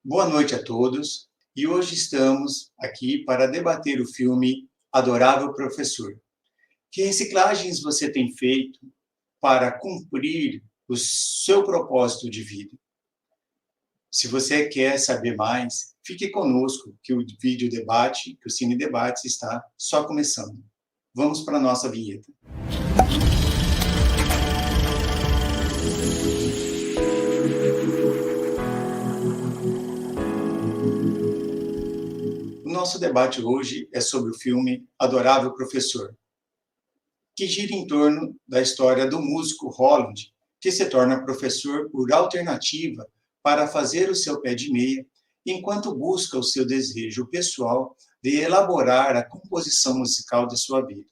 Boa noite a todos, e hoje estamos aqui para debater o filme Adorável Professor. Que reciclagens você tem feito para cumprir o seu propósito de vida? Se você quer saber mais, fique conosco, que o vídeo debate, que o Cine Debates está só começando. Vamos para a nossa vinheta. O nosso debate hoje é sobre o filme Adorável Professor, que gira em torno da história do músico Roland, que se torna professor por alternativa para fazer o seu pé de meia, enquanto busca o seu desejo pessoal de elaborar a composição musical de sua vida.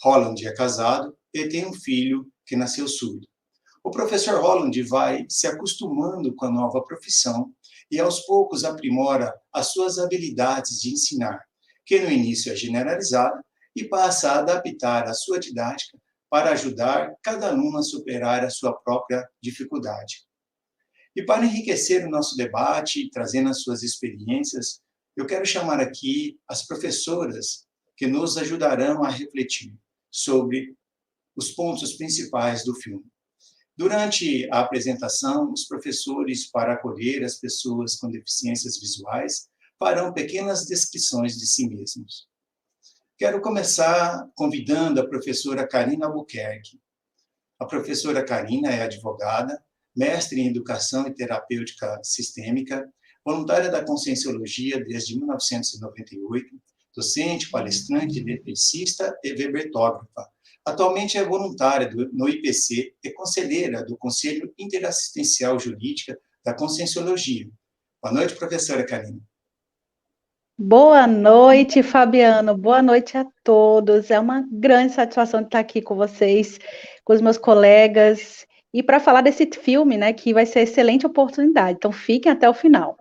Roland é casado e tem um filho que nasceu surdo. O professor Roland vai se acostumando com a nova profissão e, aos poucos, aprimora as suas habilidades de ensinar, que no início é generalizada, e passa a adaptar a sua didática para ajudar cada aluno a superar a sua própria dificuldade. E para enriquecer o nosso debate, trazendo as suas experiências, eu quero chamar aqui as professoras que nos ajudarão a refletir sobre os pontos principais do filme. Durante a apresentação, os professores, para acolher as pessoas com deficiências visuais, farão pequenas descrições de si mesmos. Quero começar convidando a professora Karina Albuquerque. A professora Karina é advogada, mestre em Educação e Terapêutica Sistêmica, voluntária da Conscienciologia desde 1998, docente, palestrante, eletricista e webertógrafa. Atualmente é voluntária no IPC e conselheira do Conselho Interassistencial Jurídica da Conscienciologia. Boa noite, professora Karina. Boa noite, Fabiano. Boa noite a todos. É uma grande satisfação de estar aqui com vocês, com os meus colegas, e para falar desse filme, né, que vai ser excelente oportunidade. Então, fiquem até o final.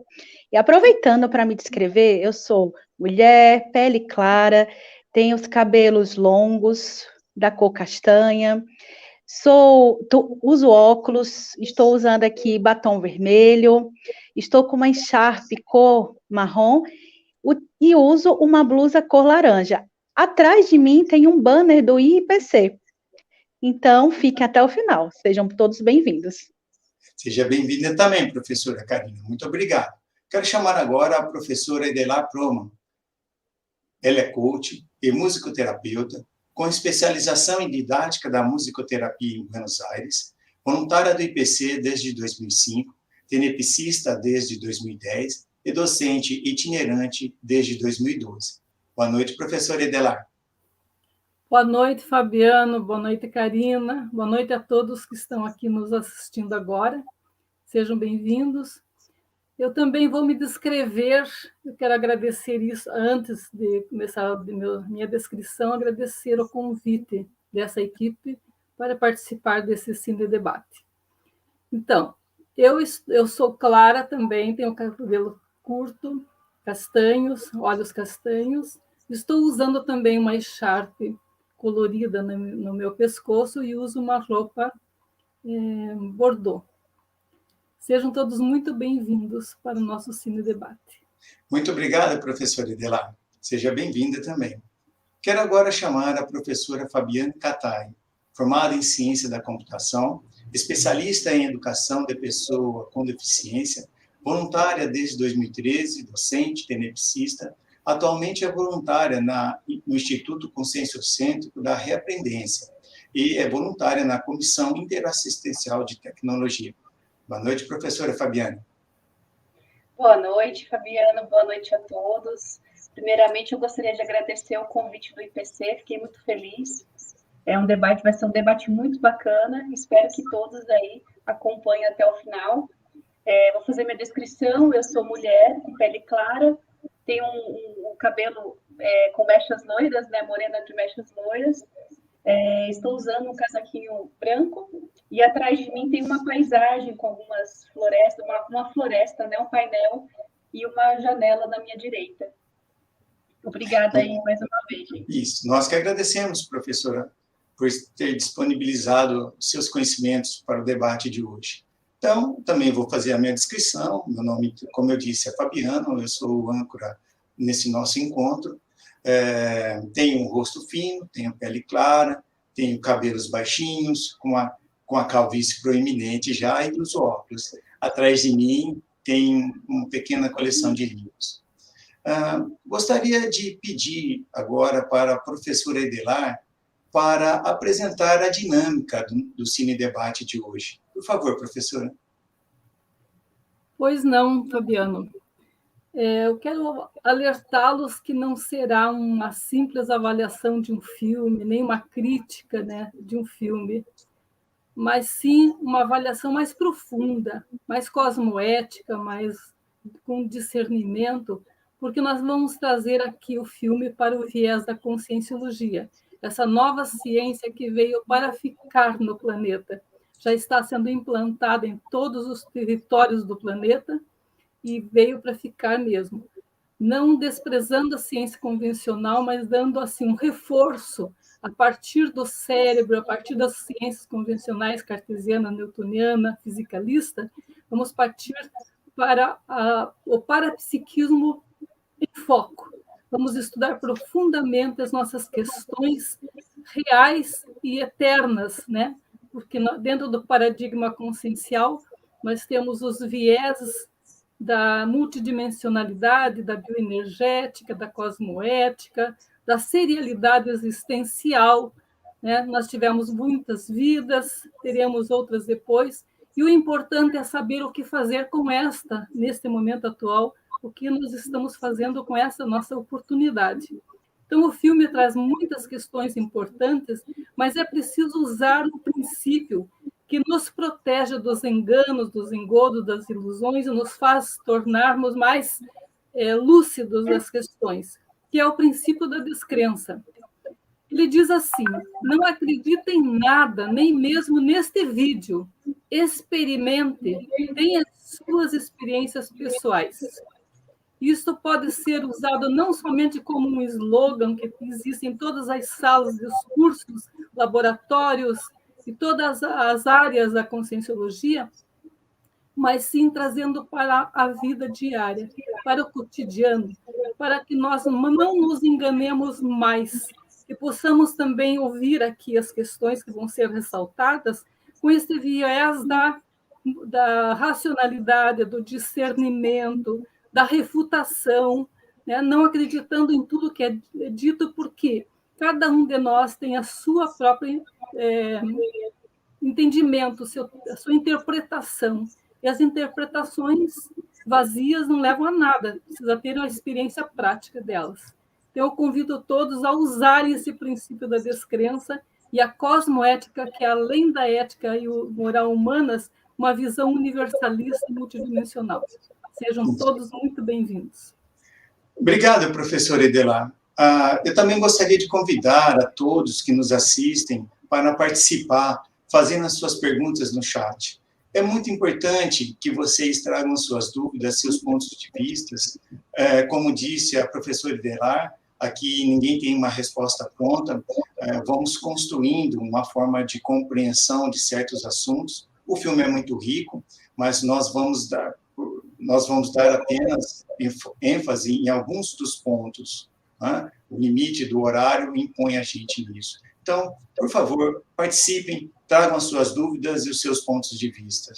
E aproveitando para me descrever, eu sou mulher, pele clara, tenho os cabelos longos, da cor castanha, uso óculos, estou usando aqui batom vermelho, estou com uma encharpe cor marrom, e uso uma blusa cor laranja. Atrás de mim tem um banner do IPC. Então, fiquem até o final. Sejam todos bem-vindos. Seja bem-vinda também, professora Karina. Muito obrigado. Quero chamar agora a professora Edelar Proman. Ela é coach e musicoterapeuta, com especialização em didática da musicoterapia em Buenos Aires, voluntária do IPC desde 2005, tenepsista desde 2010 e docente itinerante desde 2012. Boa noite, professora Edelar. Boa noite, Fabiano. Boa noite, Karina. Boa noite a todos que estão aqui nos assistindo agora. Sejam bem-vindos. Eu também vou me descrever. Eu quero agradecer isso, antes de começar a minha descrição, agradecer o convite dessa equipe para participar desse Cine Debate. Então, eu sou clara também, tenho cabelo curto, castanhos, olhos castanhos. Estou usando também uma echarpe colorida no meu pescoço e uso uma roupa bordô. Sejam todos muito bem-vindos para o nosso Cine Debate. Muito obrigada, professora Edelar. Seja bem-vinda também. Quero agora chamar a professora Fabiane Catai, formada em Ciência da Computação, especialista em Educação de Pessoa com Deficiência, voluntária desde 2013, docente, tenepsista, atualmente é voluntária no Instituto Conscienciocêntrico da Reaprendência e é voluntária na Comissão Interassistencial de Tecnologia. Boa noite, professora Fabiane. Boa noite, Fabiano. Boa noite a todos. Primeiramente, eu gostaria de agradecer o convite do IPC, fiquei muito feliz. Vai ser um debate muito bacana, espero que todos aí acompanhem até o final. Vou fazer minha descrição, eu sou mulher, com pele clara, tenho um cabelo com mechas loiras, né, morena de mechas loiras, estou usando um casaquinho branco, e atrás de mim tem uma paisagem com algumas florestas, uma floresta, né, um painel, e uma janela na minha direita. Obrigada aí mais uma vez, gente. Isso, nós que agradecemos, professora, por ter disponibilizado seus conhecimentos para o debate de hoje. Então, também vou fazer a minha descrição. Meu nome, como eu disse, é Fabiano, eu sou o âncora nesse nosso encontro. Tenho um rosto fino, tenho pele clara, tenho cabelos baixinhos, com a calvície proeminente já, e uso óculos. Atrás de mim tem uma pequena coleção de livros. Gostaria de pedir agora para a professora Edelar para apresentar a dinâmica do Cine Debate de hoje. Por favor, professora. Pois não, Fabiano. Eu quero alertá-los que não será uma simples avaliação de um filme, nem uma crítica, né, de um filme, mas sim uma avaliação mais profunda, mais cosmoética, mais com discernimento, porque nós vamos trazer aqui o filme para o viés da conscienciologia, essa nova ciência que veio para ficar no planeta. Já está sendo implantada em todos os territórios do planeta, e veio para ficar mesmo, não desprezando a ciência convencional, mas dando assim um reforço a partir do cérebro, a partir das ciências convencionais, cartesiana, newtoniana, fisicalista, vamos partir para o parapsiquismo em foco. Vamos estudar profundamente as nossas questões reais e eternas, né? Porque dentro do paradigma consciencial nós temos os vieses da multidimensionalidade, da bioenergética, da cosmoética, da serialidade existencial, né? Nós tivemos muitas vidas, teremos outras depois, e o importante é saber o que fazer com esta, neste momento atual, o que nós estamos fazendo com essa nossa oportunidade. Então, o filme traz muitas questões importantes, mas é preciso usar o princípio que nos protege dos enganos, dos engodos, das ilusões, e nos faz tornarmos mais lúcidos das questões, que é o princípio da descrença. Ele diz assim: não acredite em nada, nem mesmo neste vídeo. Experimente, tenha suas experiências pessoais. Isso pode ser usado não somente como um slogan que existe em todas as salas de cursos, laboratórios e todas as áreas da conscienciologia, mas sim trazendo para a vida diária, para o cotidiano, para que nós não nos enganemos mais, que possamos também ouvir aqui as questões que vão ser ressaltadas com esse viés da racionalidade, do discernimento, da refutação, né? Não acreditando em tudo que é dito, porque cada um de nós tem a sua própria entendimento, a sua interpretação. E as interpretações vazias não levam a nada, precisa ter uma experiência prática delas. Então, eu convido todos a usarem esse princípio da descrença e a cosmoética, que é além da ética e moral humanas, uma visão universalista e multidimensional. Sejam todos muito bem-vindos. Obrigado, professora Edelar. Eu também gostaria de convidar a todos que nos assistem para participar, fazendo as suas perguntas no chat. É muito importante que vocês tragam suas dúvidas, seus pontos de vista. Como disse a professora Edelar, aqui ninguém tem uma resposta pronta, vamos construindo uma forma de compreensão de certos assuntos. O filme é muito rico, mas nós vamos dar apenas ênfase em alguns dos pontos. Né? O limite do horário impõe a gente nisso. Então, por favor, participem, tragam as suas dúvidas e os seus pontos de vista.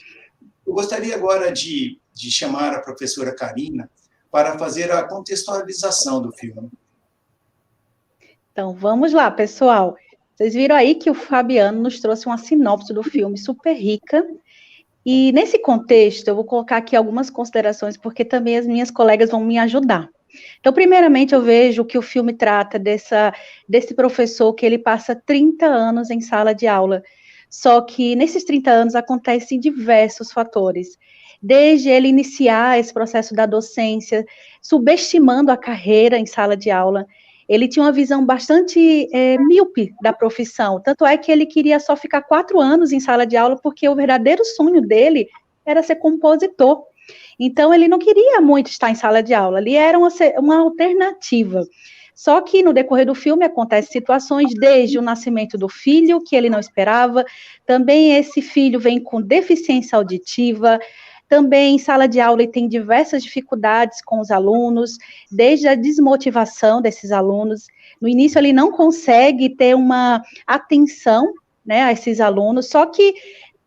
Eu gostaria agora de chamar a professora Karina para fazer a contextualização do filme. Então, vamos lá, pessoal. Vocês viram aí que o Fabiano nos trouxe uma sinopse do filme super rica. E nesse contexto, eu vou colocar aqui algumas considerações, porque também as minhas colegas vão me ajudar. Então, primeiramente, eu vejo que o filme trata desse professor que ele passa 30 anos em sala de aula. Só que nesses 30 anos acontecem diversos fatores. Desde ele iniciar esse processo da docência, subestimando a carreira em sala de aula, ele tinha uma visão bastante míope da profissão, tanto é que ele queria só ficar 4 anos em sala de aula, porque o verdadeiro sonho dele era ser compositor. Então, ele não queria muito estar em sala de aula, ali era uma alternativa. Só que no decorrer do filme acontecem situações desde o nascimento do filho, que ele não esperava, também esse filho vem com deficiência auditiva, também em sala de aula ele tem diversas dificuldades com os alunos, desde a desmotivação desses alunos. No início ele não consegue ter uma atenção, né, a esses alunos, só que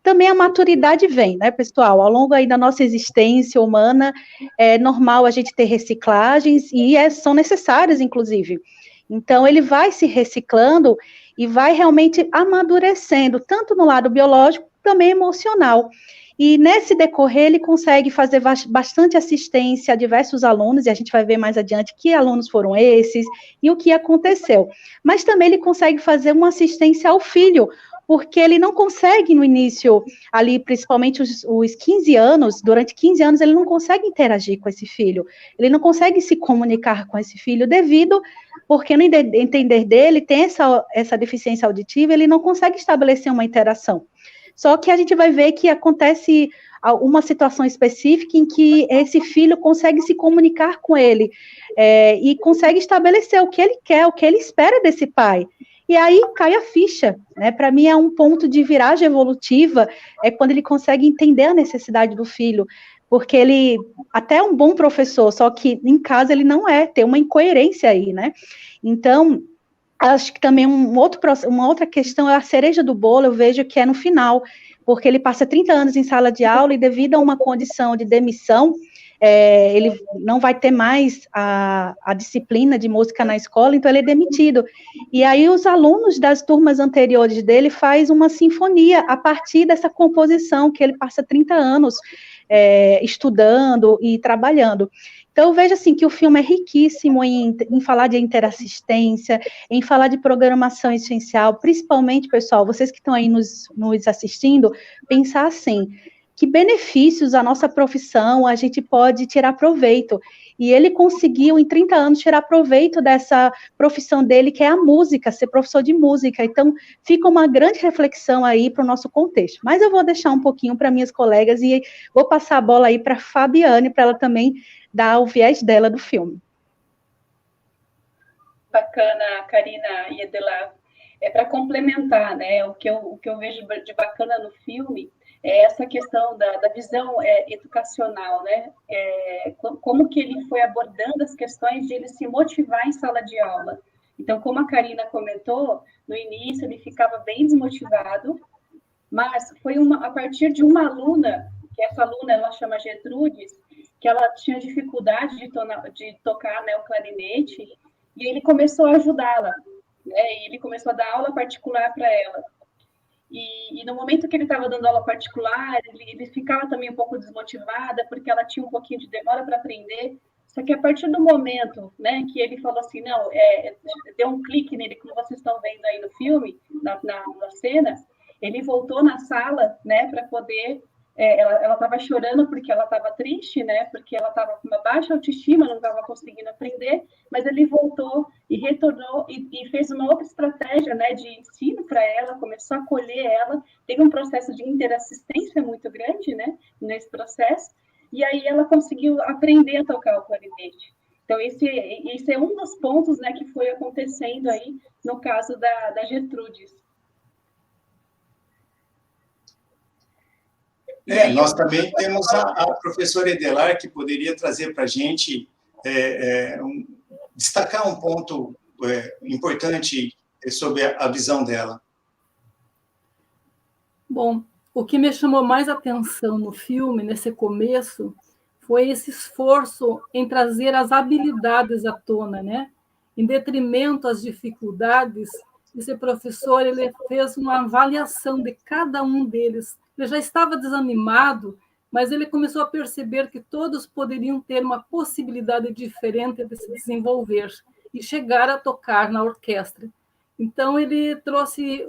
também a maturidade vem, né, pessoal? Ao longo aí da nossa existência humana, é normal a gente ter reciclagens e são necessárias, inclusive. Então, ele vai se reciclando e vai realmente amadurecendo, tanto no lado biológico, também emocional. E nesse decorrer, ele consegue fazer bastante assistência a diversos alunos, e a gente vai ver mais adiante que alunos foram esses e o que aconteceu. Mas também ele consegue fazer uma assistência ao filho, porque ele não consegue no início, ali, principalmente os 15 anos, durante 15 anos, ele não consegue interagir com esse filho, ele não consegue se comunicar com esse filho, porque no entender dele, tem essa deficiência auditiva, ele não consegue estabelecer uma interação. Só que a gente vai ver que acontece uma situação específica em que esse filho consegue se comunicar com ele, e consegue estabelecer o que ele quer, o que ele espera desse pai. E aí cai a ficha, né? Para mim é um ponto de viragem evolutiva, é quando ele consegue entender a necessidade do filho, porque ele até é um bom professor, só que em casa ele não é, tem uma incoerência aí, né? Então, acho que também uma outra questão é a cereja do bolo, eu vejo que é no final, porque ele passa 30 anos em sala de aula e devido a uma condição de demissão, ele não vai ter mais a disciplina de música na escola, então ele é demitido. E aí os alunos das turmas anteriores dele fazem uma sinfonia a partir dessa composição que ele passa 30 anos estudando e trabalhando. Então, eu vejo assim que o filme é riquíssimo em falar de interassistência, em falar de programação essencial, principalmente, pessoal, vocês que estão aí nos assistindo, pensar assim, que benefícios a nossa profissão a gente pode tirar proveito. E ele conseguiu, em 30 anos, tirar proveito dessa profissão dele, que é a música, ser professor de música. Então, fica uma grande reflexão aí para o nosso contexto. Mas eu vou deixar um pouquinho para minhas colegas e vou passar a bola aí para a Fabiane, para ela também dar o viés dela do filme. Bacana, Karina e Edelar. Para complementar, né, o que eu vejo de bacana no filme é essa questão da visão educacional, né? Como que ele foi abordando as questões de ele se motivar em sala de aula. Então, como a Karina comentou, no início ele ficava bem desmotivado, mas foi a partir de uma aluna, que essa aluna ela chama Gertrudes, que ela tinha dificuldade de tocar, né, o clarinete, e ele começou a ajudá-la, né? E ele começou a dar aula particular para ela. E no momento que ele estava dando aula particular, ele ficava também um pouco desmotivada, porque ela tinha um pouquinho de demora para aprender. Só que a partir do momento, né, que ele falou assim, não, deu um clique nele, como vocês estão vendo aí no filme, na cena, ele voltou na sala, né, para poder... ela estava chorando porque ela estava triste, né? Porque ela estava com uma baixa autoestima, não estava conseguindo aprender, mas ele voltou e retornou e fez uma outra estratégia, né, de ensino para ela, começou a acolher ela, teve um processo de interassistência muito grande, né, nesse processo, e aí ela conseguiu aprender a tocar o clarinete. Então, esse é um dos pontos, né, que foi acontecendo aí no caso da Gertrudes. Nós também temos a professora Edelar, que poderia trazer para a gente, destacar um ponto importante sobre a visão dela. Bom, o que me chamou mais atenção no filme, nesse começo, foi esse esforço em trazer as habilidades à tona, né? Em detrimento às dificuldades, esse professor ele fez uma avaliação de cada um deles. Ele já estava desanimado, mas ele começou a perceber que todos poderiam ter uma possibilidade diferente de se desenvolver e chegar a tocar na orquestra. Então, ele trouxe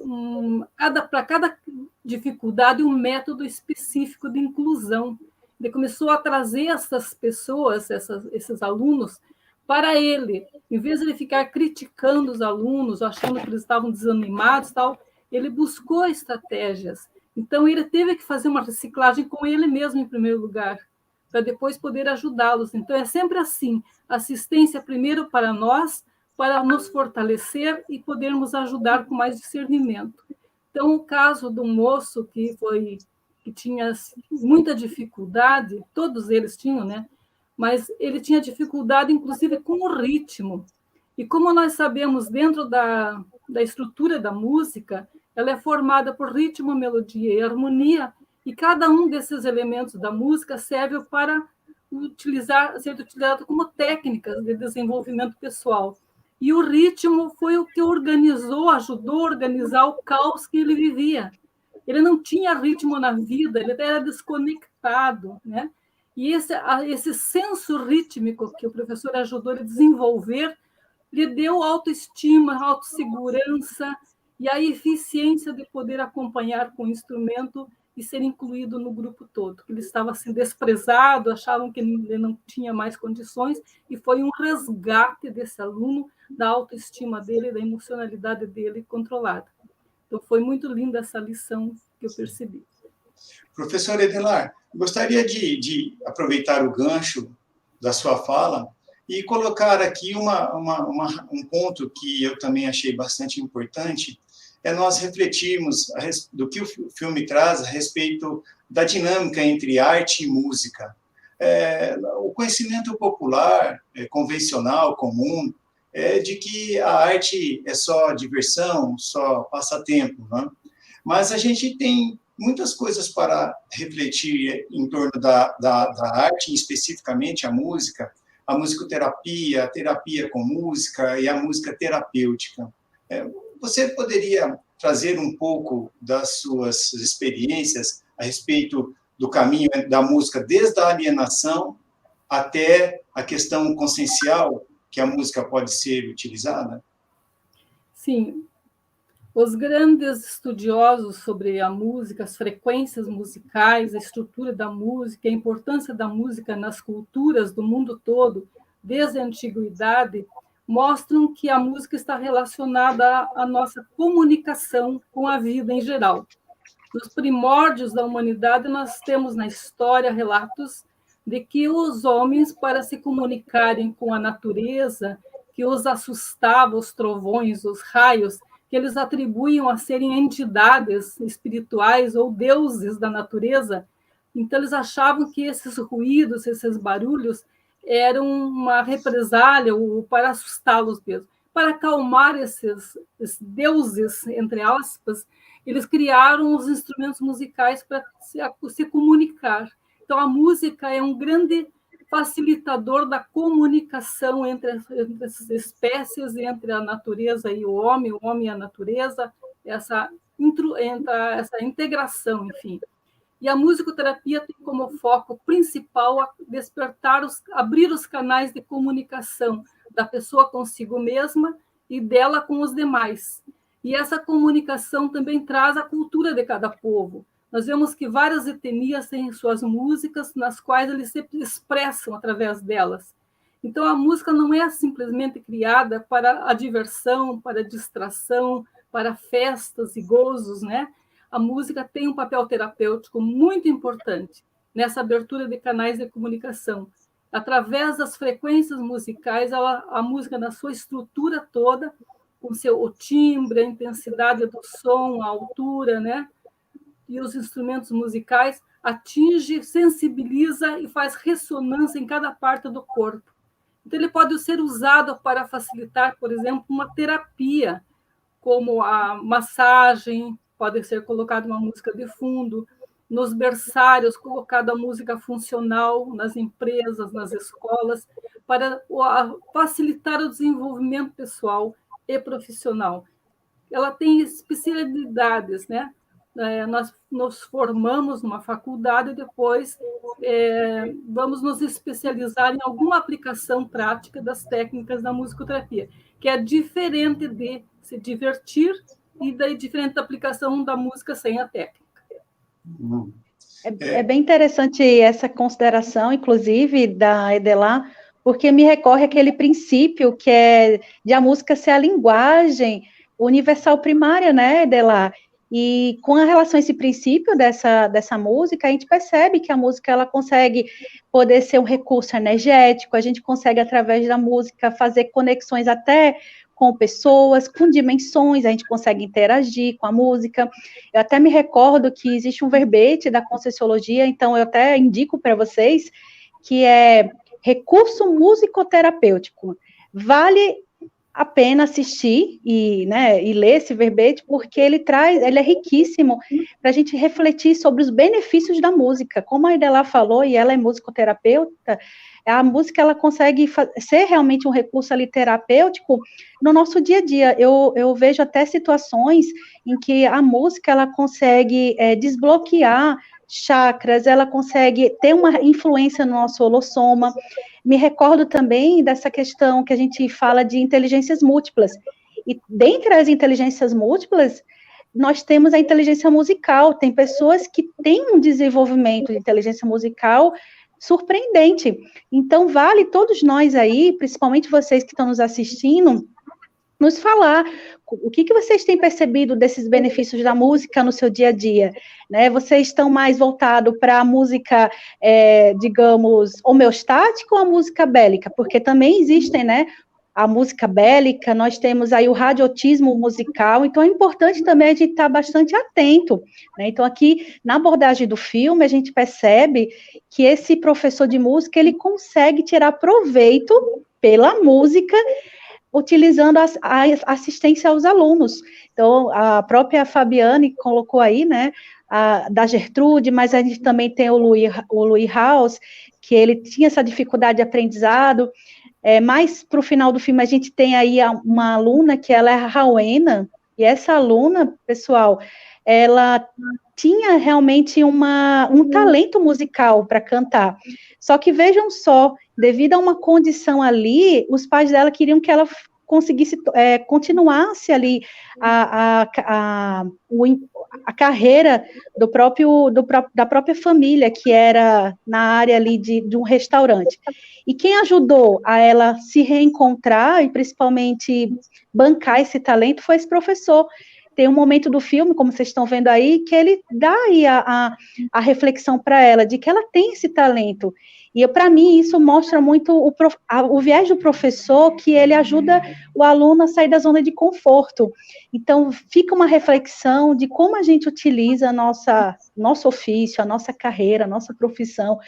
para cada dificuldade um método específico de inclusão. Ele começou a trazer essas pessoas, esses alunos, para ele. Em vez de ele ficar criticando os alunos, achando que eles estavam desanimados, tal, ele buscou estratégias. Então, ele teve que fazer uma reciclagem com ele mesmo, em primeiro lugar, para depois poder ajudá-los. Então, é sempre assim, assistência primeiro para nós, para nos fortalecer e podermos ajudar com mais discernimento. Então, o caso do moço que tinha muita dificuldade, todos eles tinham, né? Mas ele tinha dificuldade, inclusive, com o ritmo. E como nós sabemos, dentro da estrutura da música, ela é formada por ritmo, melodia e harmonia, e cada um desses elementos da música serve para ser utilizado como técnicas de desenvolvimento pessoal. E o ritmo foi o que ajudou a organizar o caos que ele vivia. Ele não tinha ritmo na vida, ele era desconectado, né? E esse senso rítmico que o professor ajudou ele a desenvolver lhe deu autoestima, autossegurança e a eficiência de poder acompanhar com o instrumento e ser incluído no grupo todo. Ele estava assim, desprezado, achavam que ele não tinha mais condições, e foi um resgate desse aluno, da autoestima dele, da emocionalidade dele controlada. Então, foi muito linda essa lição que eu percebi. Professor Edelar, gostaria de aproveitar o gancho da sua fala e colocar aqui um ponto que eu também achei bastante importante, é nós refletirmos do que o filme traz a respeito da dinâmica entre arte e música. O conhecimento popular, convencional, comum, é de que a arte é só diversão, só passatempo, né? Mas a gente tem muitas coisas para refletir em torno da arte, especificamente a musicoterapia, a terapia com música e a música terapêutica. Você poderia trazer um pouco das suas experiências a respeito do caminho da música, desde a alienação até a questão consciencial que a música pode ser utilizada? Sim. Os grandes estudiosos sobre a música, as frequências musicais, a estrutura da música, a importância da música nas culturas do mundo todo, desde a antiguidade, mostram que a música está relacionada à nossa comunicação com a vida em geral. Nos primórdios da humanidade, nós temos na história relatos de que os homens, para se comunicarem com a natureza, que os assustava, os trovões, os raios, que eles atribuíam a serem entidades espirituais ou deuses da natureza, então eles achavam que esses ruídos, esses barulhos, eram uma represália ou para assustá-los mesmo. Para acalmar esses deuses, entre aspas, eles criaram os instrumentos musicais para se comunicar. Então, a música é um grande facilitador da comunicação entre essas espécies, entre a natureza e o homem e a natureza, essa integração, enfim. E a musicoterapia tem como foco principal abrir os canais de comunicação da pessoa consigo mesma e dela com os demais. E essa comunicação também traz a cultura de cada povo. Nós vemos que várias etnias têm suas músicas, nas quais eles se expressam através delas. Então, a música não é simplesmente criada para a diversão, para a distração, para festas e gozos, né? A música tem um papel terapêutico muito importante nessa abertura de canais de comunicação. Através das frequências musicais, a música, na sua estrutura toda, com o timbre, a intensidade do som, a altura, né? E os instrumentos musicais, atinge, sensibiliza e faz ressonância em cada parte do corpo. Então, ele pode ser usado para facilitar, por exemplo, uma terapia, como a massagem, pode ser colocada uma música de fundo, nos berçários, colocada música funcional nas empresas, nas escolas, para facilitar o desenvolvimento pessoal e profissional. Ela tem especialidades, né? Nós nos formamos numa faculdade e depois vamos nos especializar em alguma aplicação prática das técnicas da musicoterapia, que é diferente de se divertir e daí diferente da aplicação da música sem a técnica. É bem interessante essa consideração, inclusive, da Edelar, porque me recorre aquele princípio que é de a música ser a linguagem universal primária, né, Edelar? E com relação a esse princípio dessa música, a gente percebe que a música ela consegue poder ser um recurso energético, a gente consegue, através da música, fazer conexões até com pessoas, com dimensões, a gente consegue interagir com a música. Eu até me recordo que existe um verbete da Conscienciologia, então eu até indico para vocês, que é recurso musicoterapêutico. Vale a pena assistir e ler esse verbete, porque ele é riquíssimo para a gente refletir sobre os benefícios da música. Como a Idela falou, e ela é musicoterapeuta, a música ela consegue ser realmente um recurso ali terapêutico no nosso dia a dia. Eu vejo até situações em que a música ela consegue desbloquear chakras, ela consegue ter uma influência no nosso holossoma. Me recordo também dessa questão que a gente fala de inteligências múltiplas. E dentre as inteligências múltiplas, nós temos a inteligência musical. Tem pessoas que têm um desenvolvimento de inteligência musical surpreendente. Então, vale todos nós aí, principalmente vocês que estão nos assistindo, nos falar o que vocês têm percebido desses benefícios da música no seu dia a dia, né? Vocês estão mais voltados para a música, digamos, homeostática ou a música bélica? Porque também existem, né, a música bélica, nós temos aí o radiotismo musical, então é importante também a gente estar bastante atento, né? Então aqui, na abordagem do filme, a gente percebe que esse professor de música, ele consegue tirar proveito pela música, utilizando a assistência aos alunos. Então, a própria Fabiane colocou aí, né, da Gertrude, mas a gente também tem o Louis House, que ele tinha essa dificuldade de aprendizado. Mais para o final do filme, a gente tem aí uma aluna, que ela é a Rowena, e essa aluna, pessoal, ela tinha realmente um talento musical para cantar. Só que vejam só, devido a uma condição ali, os pais dela queriam que ela conseguisse, continuasse ali a carreira da própria família, que era na área ali de um restaurante. E quem ajudou a ela se reencontrar e principalmente bancar esse talento foi esse professor. Tem um momento do filme, como vocês estão vendo aí, que ele dá aí a reflexão para ela, de que ela tem esse talento. E, para mim, isso mostra muito o viés do professor, que ele ajuda o aluno a sair da zona de conforto. Então, fica uma reflexão de como a gente utiliza nosso ofício, a nossa carreira, a nossa profissão,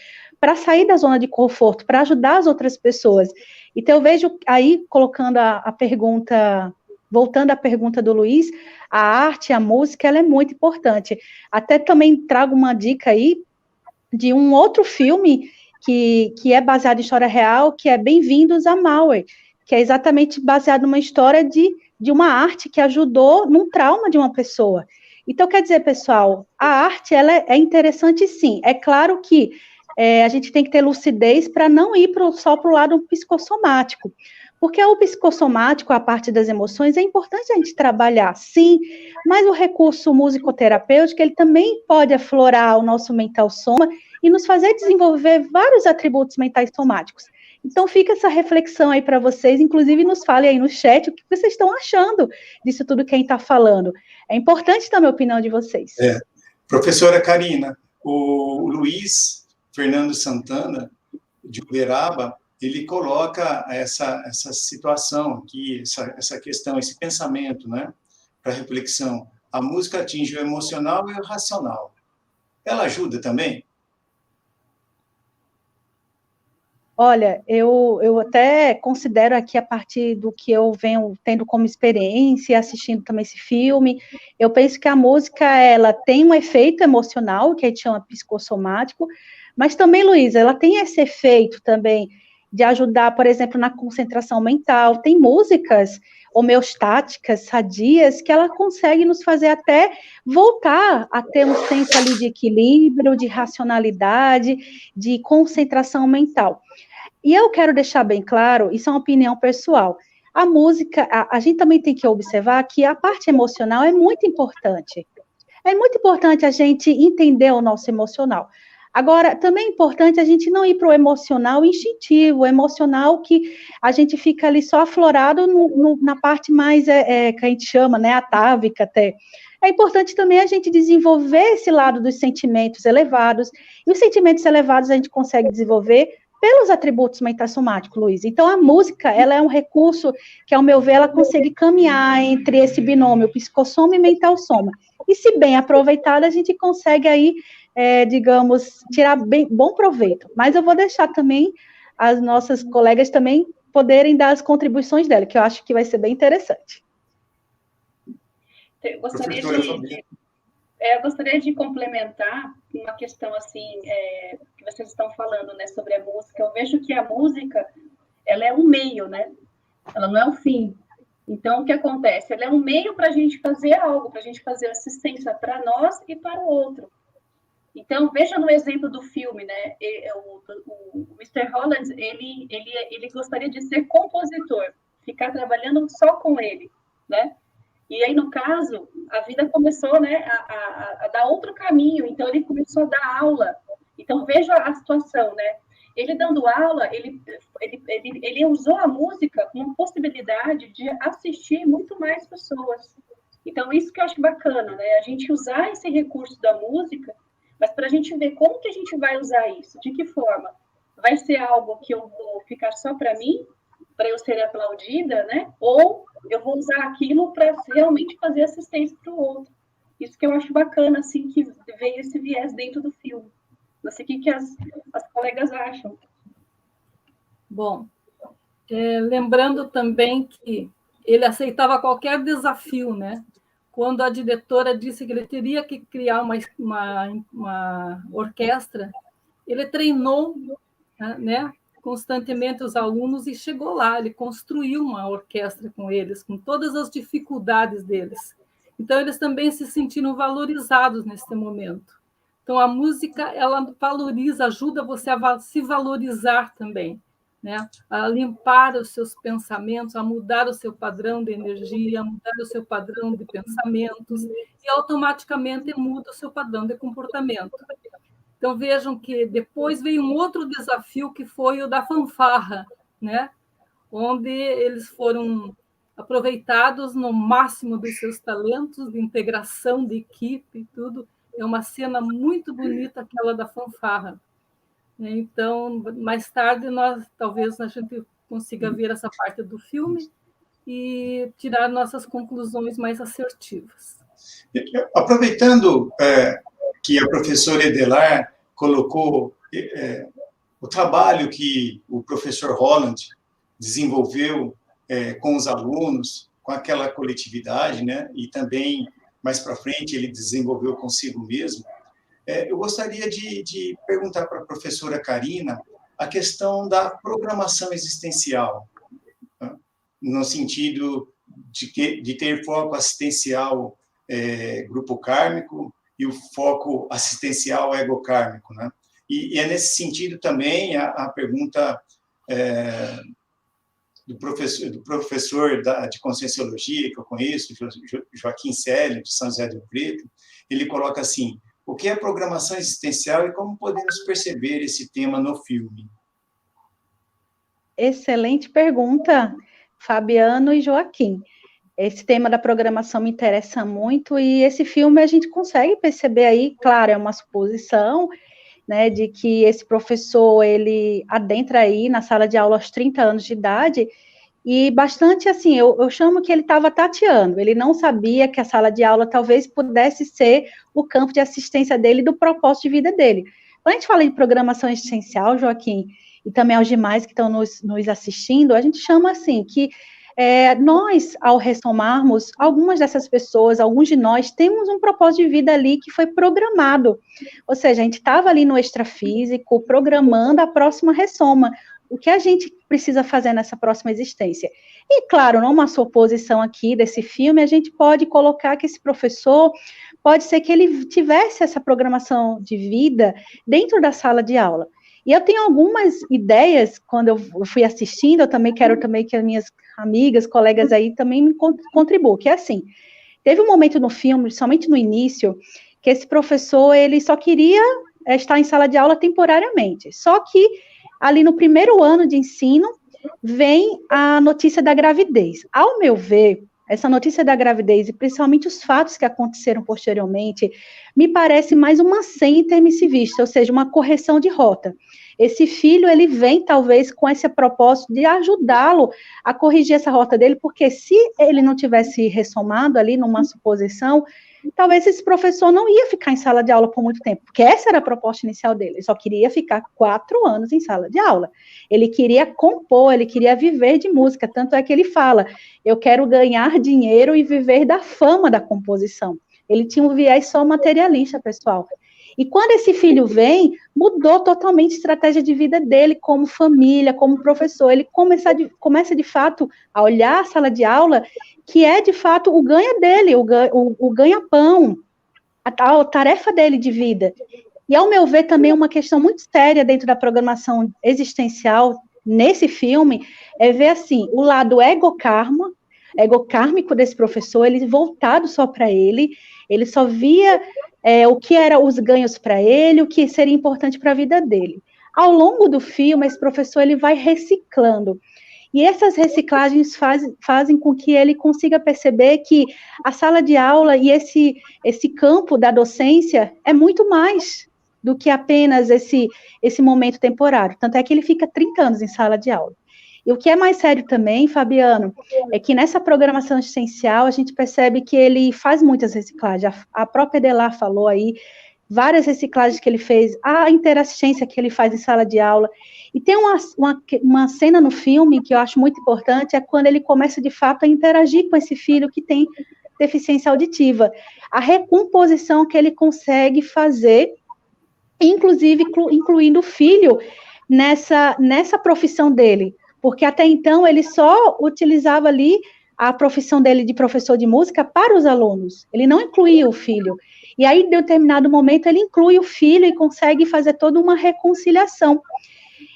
para sair da zona de conforto, para ajudar as outras pessoas. Então, eu vejo aí, colocando a pergunta, voltando à pergunta do Luiz, a arte, a música, ela é muito importante. Até também trago uma dica aí de um outro filme que é baseado em história real, que é Bem-vindos a Maui, que é exatamente baseado numa história de uma arte que ajudou num trauma de uma pessoa. Então, quer dizer, pessoal, a arte, ela é interessante sim. É claro que a gente tem que ter lucidez para não ir só para o lado psicossomático, porque o psicossomático, a parte das emoções, é importante a gente trabalhar, sim, mas o recurso musicoterapêutico, ele também pode aflorar o nosso mental soma e nos fazer desenvolver vários atributos mentais somáticos. Então, fica essa reflexão aí para vocês, inclusive nos falem aí no chat o que vocês estão achando disso tudo que a gente está falando. É importante também a opinião de vocês. Professora Karina, o Luiz Fernando Santana, de Uberaba, ele coloca essa situação aqui, essa questão, esse pensamento, né, para reflexão. A música atinge o emocional e o racional. Ela ajuda também? Olha, eu até considero aqui, a partir do que eu venho tendo como experiência, assistindo também esse filme, eu penso que a música, ela tem um efeito emocional, que a gente chama psicossomático, mas também, Luísa, ela tem esse efeito também de ajudar, por exemplo, na concentração mental. Tem músicas homeostáticas, sadias, que ela consegue nos fazer até voltar a ter um senso ali de equilíbrio, de racionalidade, de concentração mental. E eu quero deixar bem claro, isso é uma opinião pessoal, a música, a gente também tem que observar que a parte emocional é muito importante. É muito importante a gente entender o nosso emocional. Agora, também é importante a gente não ir para o emocional instintivo, o emocional que a gente fica ali só aflorado na parte mais, que a gente chama, né, atávica até. É importante também a gente desenvolver esse lado dos sentimentos elevados, e os sentimentos elevados a gente consegue desenvolver pelos atributos mental-somáticos, Luiz. Então, a música, ela é um recurso que, ao meu ver, ela consegue caminhar entre esse binômio psicossoma e mental-soma. E, se bem aproveitada, a gente consegue aí, digamos, tirar bom proveito. Mas eu vou deixar também as nossas colegas também poderem dar as contribuições dela, que eu acho que vai ser bem interessante. Eu gostaria de complementar uma questão assim, que vocês estão falando, né, sobre a música. Eu vejo que a música, ela é um meio, né? Ela não é o fim. Então, o que acontece? Ela é um meio para a gente fazer algo, para a gente fazer assistência para nós e para o outro. Então, veja no exemplo do filme, né? O Mr. Holland, ele gostaria de ser compositor, ficar trabalhando só com ele, né? E aí, no caso, a vida começou, né, a dar outro caminho. Então, ele começou a dar aula. Então, veja a situação, né? Ele dando aula, ele usou a música como possibilidade de assistir muito mais pessoas. Então, isso que eu acho bacana, né? A gente usar esse recurso da música, mas para a gente ver como que a gente vai usar isso, de que forma. Vai ser algo que eu vou ficar só para mim, para eu ser aplaudida, né? Ou eu vou usar aquilo para realmente fazer assistência para o outro. Isso que eu acho bacana, assim, que veio esse viés dentro do filme. Não sei o que as colegas acham. Bom, lembrando também que ele aceitava qualquer desafio, né? Quando a diretora disse que ele teria que criar uma orquestra, ele treinou, né, constantemente os alunos e chegou lá, ele construiu uma orquestra com eles, com todas as dificuldades deles. Então, eles também se sentiram valorizados nesse momento. Então, a música, ela valoriza, ajuda você a se valorizar também, né? A limpar os seus pensamentos, a mudar o seu padrão de energia, a mudar o seu padrão de pensamentos, e automaticamente muda o seu padrão de comportamento. Então, vejam que depois veio um outro desafio, que foi o da fanfarra, né? Onde eles foram aproveitados no máximo dos seus talentos, de integração de equipe e tudo. É uma cena muito bonita, aquela da fanfarra. Então, mais tarde, talvez a gente consiga ver essa parte do filme e tirar nossas conclusões mais assertivas. Aproveitando que a professora Edelar colocou o trabalho que o professor Holland desenvolveu com os alunos, com aquela coletividade, né? E também, mais para frente, ele desenvolveu consigo mesmo. Eu gostaria de perguntar para a professora Karina a questão da programação existencial, né? No sentido de ter foco assistencial grupo kármico e o foco assistencial ego-kármico, né? E é nesse sentido também a pergunta do professor de Conscienciologia, que eu conheço, Joaquim Célio, de São José do Rio Preto. Ele coloca assim: o que é programação existencial e como podemos perceber esse tema no filme? Excelente pergunta, Fabiano e Joaquim. Esse tema da programação me interessa muito, e esse filme a gente consegue perceber aí, claro, é uma suposição, né, de que esse professor, ele adentra aí na sala de aula aos 30 anos de idade, e bastante assim, eu chamo que ele estava tateando, ele não sabia que a sala de aula talvez pudesse ser o campo de assistência dele, do propósito de vida dele. Quando a gente fala de programação existencial, Joaquim, e também aos demais que estão nos assistindo, a gente chama assim, que nós, ao ressomarmos, algumas dessas pessoas, alguns de nós, temos um propósito de vida ali que foi programado. Ou seja, a gente estava ali no extrafísico, programando a próxima ressoma. O que a gente precisa fazer nessa próxima existência? E, claro, numa suposição aqui desse filme, a gente pode colocar que esse professor, pode ser que ele tivesse essa programação de vida dentro da sala de aula. E eu tenho algumas ideias, quando eu fui assistindo, eu também quero também que as minhas amigas, colegas aí também me contribuam, que é assim, teve um momento no filme, somente no início, que esse professor, ele só queria estar em sala de aula temporariamente. Só que, ali no primeiro ano de ensino, vem a notícia da gravidez. Ao meu ver, essa notícia da gravidez, e principalmente os fatos que aconteceram posteriormente, me parece mais uma senha intermissivista, ou seja, uma correção de rota. Esse filho, ele vem, talvez, com esse propósito de ajudá-lo a corrigir essa rota dele, porque se ele não tivesse ressomado ali numa suposição, talvez esse professor não ia ficar em sala de aula por muito tempo, porque essa era a proposta inicial dele, ele só queria ficar 4 anos em sala de aula. Ele queria compor, ele queria viver de música, tanto é que ele fala, eu quero ganhar dinheiro e viver da fama da composição. Ele tinha um viés só materialista, pessoal. E quando esse filho vem, mudou totalmente a estratégia de vida dele como família, como professor. Ele começa de fato a olhar a sala de aula, que é de fato o ganha dele, o ganha-pão, a tarefa dele de vida. E ao meu ver também uma questão muito séria dentro da programação existencial nesse filme é ver assim, o lado egocármico desse professor, ele voltado só para ele só via o que eram os ganhos para ele, o que seria importante para a vida dele. Ao longo do filme, esse professor ele vai reciclando. E essas reciclagens fazem com que ele consiga perceber que a sala de aula e esse campo da docência é muito mais do que apenas esse momento temporário. Tanto é que ele fica 30 anos em sala de aula. E o que é mais sério também, Fabiano, é que nessa programação assistencial a gente percebe que ele faz muitas reciclagens. A própria Edelar falou aí, várias reciclagens que ele fez, a interassistência que ele faz em sala de aula. E tem uma cena no filme que eu acho muito importante, é quando ele começa, de fato, a interagir com esse filho que tem deficiência auditiva. A recomposição que ele consegue fazer, inclusive incluindo o filho nessa profissão dele. Porque até então ele só utilizava ali a profissão dele de professor de música para os alunos. Ele não incluía o filho. E aí, em determinado momento, ele inclui o filho e consegue fazer toda uma reconciliação.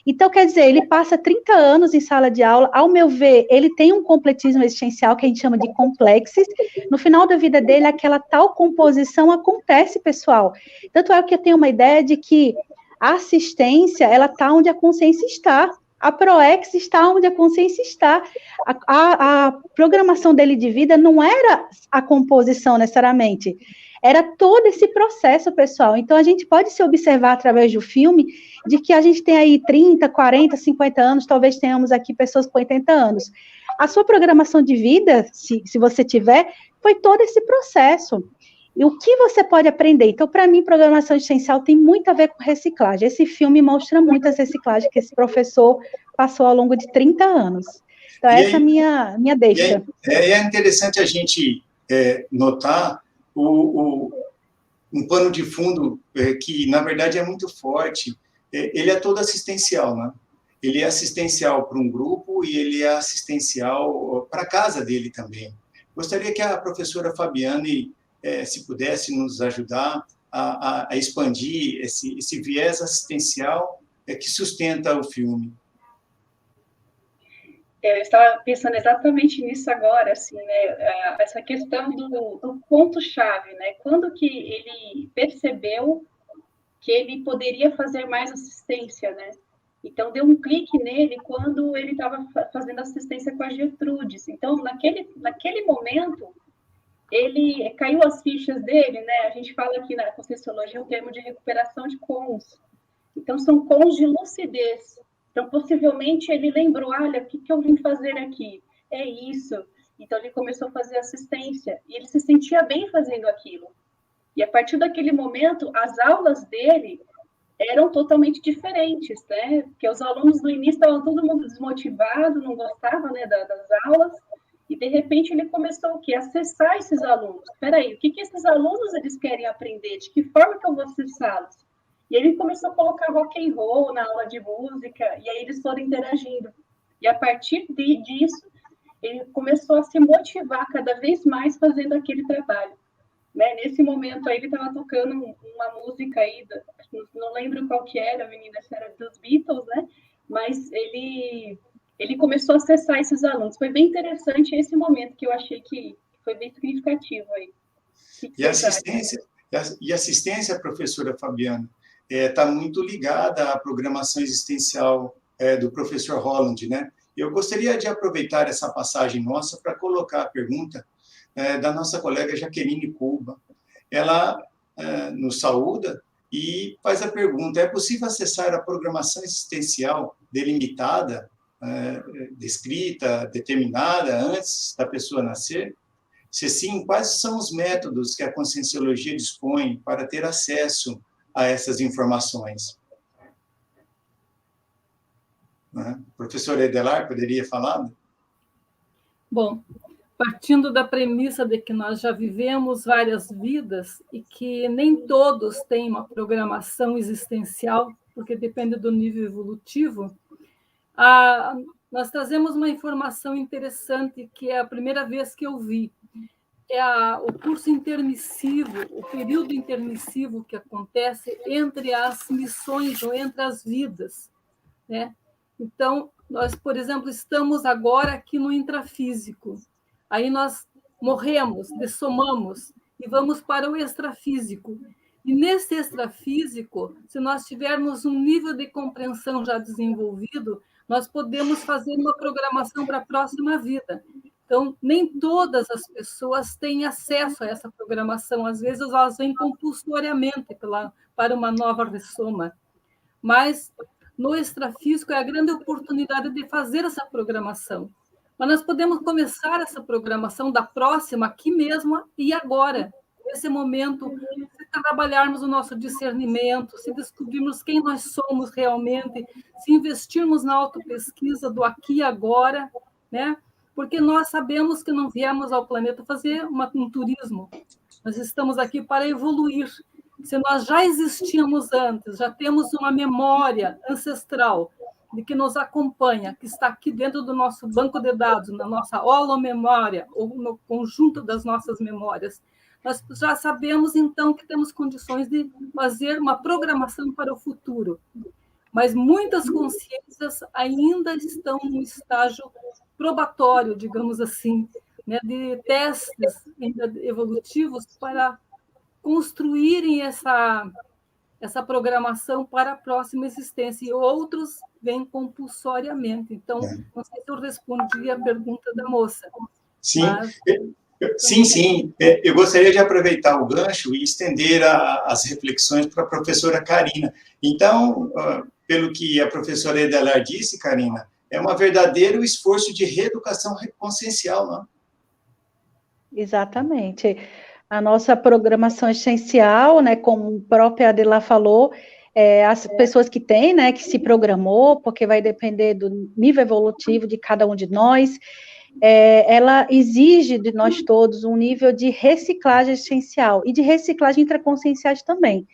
Então, quer dizer, ele passa 30 anos em sala de aula, ao meu ver, ele tem um completismo existencial que a gente chama de complexes. No final da vida dele, aquela tal composição acontece, pessoal. Tanto é que eu tenho uma ideia de que a assistência, ela está onde a consciência está. A ProEx está onde a consciência está. A programação dele de vida não era a composição necessariamente, era todo esse processo, pessoal. Então, a gente pode se observar através do filme de que a gente tem aí 30, 40, 50 anos, talvez tenhamos aqui pessoas com 80 anos. A sua programação de vida, se você tiver, foi todo esse processo. E o que você pode aprender? Então, para mim, programação existencial tem muito a ver com reciclagem. Esse filme mostra muitas reciclagens que esse professor passou ao longo de 30 anos. Então, essa é a minha deixa. É interessante a gente notar um pano de fundo que, na verdade, é muito forte. Ele é todo assistencial, né? Ele é assistencial para um grupo e ele é assistencial para a casa dele também. Gostaria que a professora Fabiane, se pudesse nos ajudar a expandir esse viés assistencial que sustenta o filme. Eu estava pensando exatamente nisso agora, assim, né? Essa questão do ponto-chave, né? Quando que ele percebeu que ele poderia fazer mais assistência, né? Então, deu um clique nele quando ele estava fazendo assistência com a Gertrudes. Então, naquele momento, ele caiu as fichas dele, né? A gente fala aqui na Conscienciologia o termo de recuperação de cons. Então, são cons de lucidez. Então, possivelmente, ele lembrou, olha, o que eu vim fazer aqui? É isso. Então, ele começou a fazer assistência. E ele se sentia bem fazendo aquilo. E, a partir daquele momento, as aulas dele eram totalmente diferentes, né? Porque os alunos, no início, estavam todo mundo desmotivado, não gostavam, né, das aulas. E, de repente, ele começou o quê? Acessar esses alunos. Espera aí, o que esses alunos eles querem aprender? De que forma que eu vou acessá-los? E ele começou a colocar rock and roll na aula de música, e aí eles foram interagindo. E a partir disso, ele começou a se motivar cada vez mais fazendo aquele trabalho. Né? Nesse momento aí, ele estava tocando uma música aí, não lembro qual que era, menina, se era dos Beatles, né? Mas ele começou a acessar esses alunos. Foi bem interessante esse momento, que eu achei que foi bem significativo aí. E assistência, professora Fabiana, está muito ligada à programação existencial do professor Holland, né? Eu gostaria de aproveitar essa passagem nossa para colocar a pergunta da nossa colega Jaqueline Cuba. Ela nos saúda e faz a pergunta: é possível acessar a programação existencial delimitada, descrita, determinada antes da pessoa nascer? Se sim, quais são os métodos que a Conscienciologia dispõe para ter acesso a essas informações? Professor Edelar, poderia falar? Bom, partindo da premissa de que nós já vivemos várias vidas e que nem todos têm uma programação existencial, porque depende do nível evolutivo, nós trazemos uma informação interessante que é a primeira vez que eu vi. O curso intermissivo, o período intermissivo que acontece entre as missões ou entre as vidas, né? Então, nós, por exemplo, estamos agora aqui no intrafísico. Aí nós morremos, dessomamos e vamos para o extrafísico. E nesse extrafísico, se nós tivermos um nível de compreensão já desenvolvido, nós podemos fazer uma programação para a próxima vida. Então, nem todas as pessoas têm acesso a essa programação. Às vezes, elas vêm compulsoriamente para uma nova ressoma. Mas, no extrafísico, é a grande oportunidade de fazer essa programação. Mas nós podemos começar essa programação da próxima aqui mesmo e agora. Nesse momento, se trabalharmos o nosso discernimento, se descobrirmos quem nós somos realmente, se investirmos na autopesquisa do aqui e agora, né? Porque nós sabemos que não viemos ao planeta fazer um turismo. Nós estamos aqui para evoluir. Se nós já existíamos antes, já temos uma memória ancestral de que nos acompanha, que está aqui dentro do nosso banco de dados, na nossa holomemória, ou no conjunto das nossas memórias, nós já sabemos, então, que temos condições de fazer uma programação para o futuro. Mas muitas consciências ainda estão no estágio probatório, digamos assim, né, de testes ainda evolutivos para construírem essa programação para a próxima existência, e outros vêm compulsoriamente. Então, não sei se eu respondi a pergunta da moça. Sim, mas... sim. Eu gostaria de aproveitar o gancho e estender as reflexões para a professora Karina. Então, pelo que a professora Edelar disse, Karina, é um verdadeiro esforço de reeducação consciencial, não? Exatamente. A nossa programação essencial, né, como a própria Adelar falou, as pessoas que têm, né, que se programou, porque vai depender do nível evolutivo de cada um de nós, ela exige de nós todos um nível de reciclagem essencial e de reciclagem intraconscienciais também.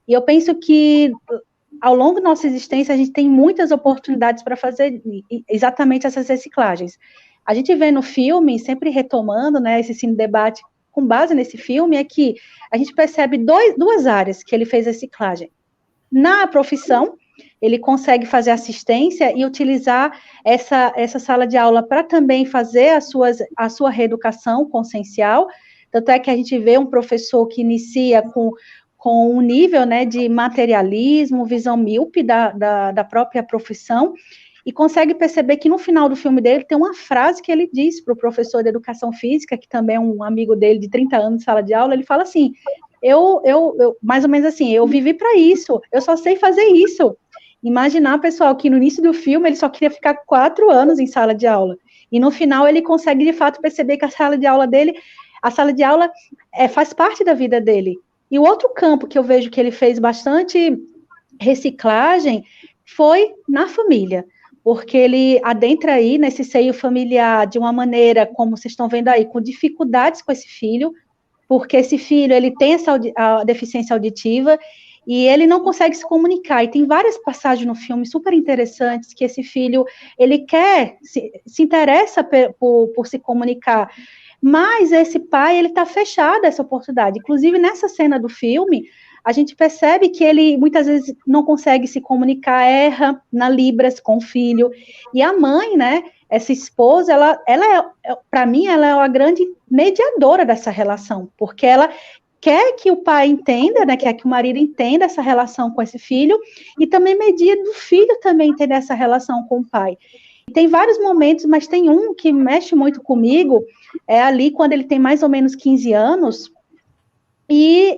E eu penso que ao longo da nossa existência a gente tem muitas oportunidades para fazer exatamente essas reciclagens. A gente vê no filme, sempre retomando, né, esse cine debate com base nesse filme, é que a gente percebe duas áreas que ele fez reciclagem. Na profissão, ele consegue fazer assistência e utilizar essa sala de aula para também fazer a sua reeducação consciencial, tanto é que a gente vê um professor que inicia com um nível, né, de materialismo, visão míope da própria profissão, e consegue perceber que no final do filme dele tem uma frase que ele diz para o professor de educação física, que também é um amigo dele de 30 anos de sala de aula, ele fala assim, eu mais ou menos assim, eu vivi para isso, eu só sei fazer isso. Imaginar, pessoal, que no início do filme ele só queria ficar 4 anos em sala de aula, e no final ele consegue de fato perceber que a sala de aula dele, faz parte da vida dele. E o outro campo que eu vejo que ele fez bastante reciclagem foi na família, porque ele adentra aí nesse seio familiar de uma maneira, como vocês estão vendo aí, com dificuldades com esse filho, porque esse filho, ele tem a deficiência auditiva, e ele não consegue se comunicar, e tem várias passagens no filme super interessantes, que esse filho, ele se interessa por se comunicar, mas esse pai, ele está fechado a essa oportunidade. Inclusive, nessa cena do filme, a gente percebe que ele, muitas vezes, não consegue se comunicar, erra na Libras com o filho, e a mãe, né, essa esposa, ela para mim, ela é a grande mediadora dessa relação, porque ela quer que o pai entenda, né, quer que o marido entenda essa relação com esse filho, e também medir do filho também entender essa relação com o pai. E tem vários momentos, mas tem um que mexe muito comigo, é ali quando ele tem mais ou menos 15 anos, e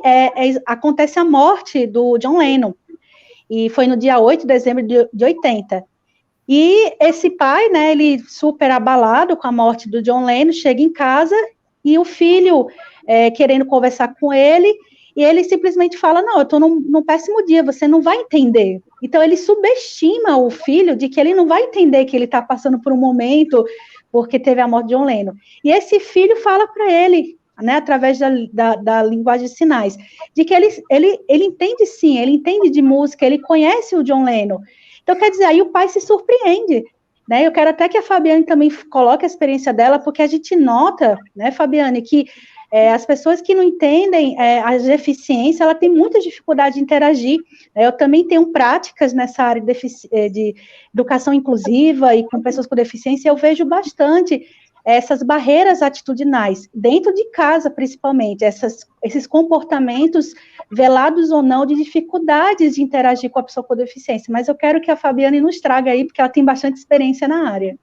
acontece a morte do John Lennon, e foi no dia 8 de dezembro de 80. E esse pai, né, ele super abalado com a morte do John Lennon, chega em casa, e o filho querendo conversar com ele, e ele simplesmente fala, não, eu estou num péssimo dia, você não vai entender. Então, ele subestima o filho de que ele não vai entender que ele está passando por um momento, porque teve a morte de John Lennon. E esse filho fala para ele, né, através da linguagem de sinais, de que ele entende sim, ele entende de música, ele conhece o John Lennon. Então, quer dizer, aí o pai se surpreende, né? Eu quero até que a Fabiane também coloque a experiência dela, porque a gente nota, né, Fabiane, que as pessoas que não entendem a deficiência, ela tem muita dificuldade de interagir. Eu também tenho práticas nessa área de educação inclusiva e com pessoas com deficiência, eu vejo bastante essas barreiras atitudinais, dentro de casa, principalmente, esses comportamentos, velados ou não, de dificuldades de interagir com a pessoa com deficiência. Mas eu quero que a Fabiane nos traga aí, porque ela tem bastante experiência na área.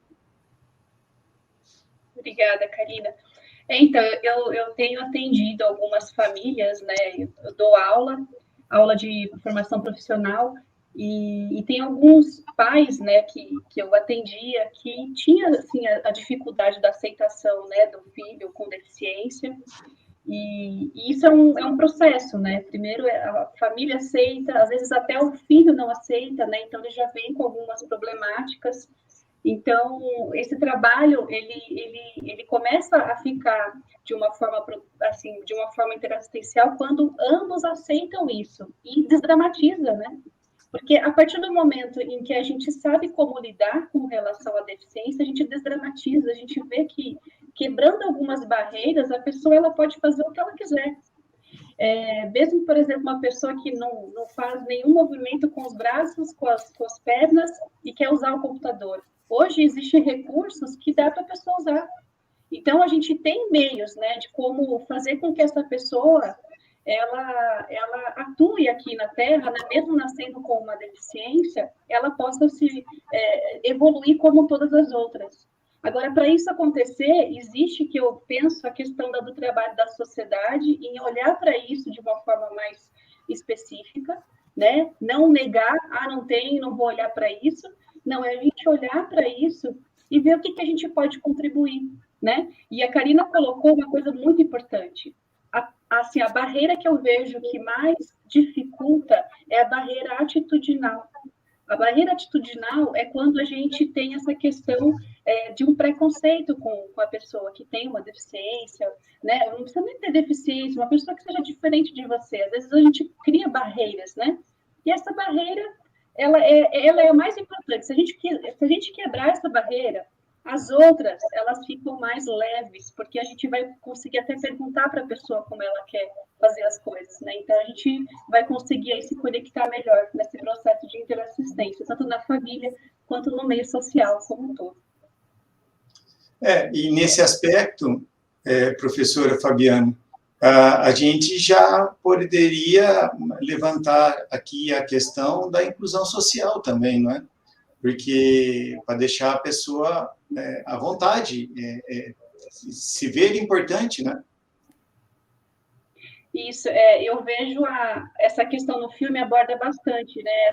Obrigada, Karina. Então, eu tenho atendido algumas famílias, né? Eu dou aula de formação profissional, e tem alguns pais, né, que eu atendia, que tinha, assim, a dificuldade da aceitação, né, do filho com deficiência, e isso é um processo, né? Primeiro, a família aceita, às vezes até o filho não aceita, né? Então, ele já vem com algumas problemáticas. Então, esse trabalho, ele começa a ficar de uma forma, assim, de uma forma interassistencial quando ambos aceitam isso e desdramatiza, né? Porque a partir do momento em que a gente sabe como lidar com relação à deficiência, a gente desdramatiza, a gente vê que, quebrando algumas barreiras, a pessoa ela pode fazer o que ela quiser. Mesmo, por exemplo, uma pessoa que não faz nenhum movimento com os braços, com as pernas, e quer usar o computador. Hoje existem recursos que dá para a pessoa usar. Então, a gente tem meios, né, de como fazer com que essa pessoa ela atue aqui na Terra, né, mesmo nascendo com uma deficiência, ela possa se evoluir como todas as outras. Agora, para isso acontecer, existe, que eu penso, a questão do trabalho da sociedade em olhar para isso de uma forma mais específica, né? Não negar, não tem, não vou olhar para isso. Não, é a gente olhar para isso e ver o que a gente pode contribuir, né? E a Karina colocou uma coisa muito importante. Assim, a barreira que eu vejo que mais dificulta é a barreira atitudinal. A barreira atitudinal é quando a gente tem essa questão de um preconceito com a pessoa que tem uma deficiência, né? Não precisa nem ter deficiência, uma pessoa que seja diferente de você. Às vezes a gente cria barreiras, né? E essa barreira, ela é a mais importante. Se a gente quebrar essa barreira, as outras, elas ficam mais leves, porque a gente vai conseguir até perguntar para a pessoa como ela quer fazer as coisas, né? Então, a gente vai conseguir aí se conectar melhor nesse processo de interassistência, tanto na família quanto no meio social como um todo. E nesse aspecto, professora Fabiana, a gente já poderia levantar aqui a questão da inclusão social também, não é? Porque para deixar a pessoa à vontade, se ver importante, né? Isso, eu vejo essa questão no filme aborda bastante, né?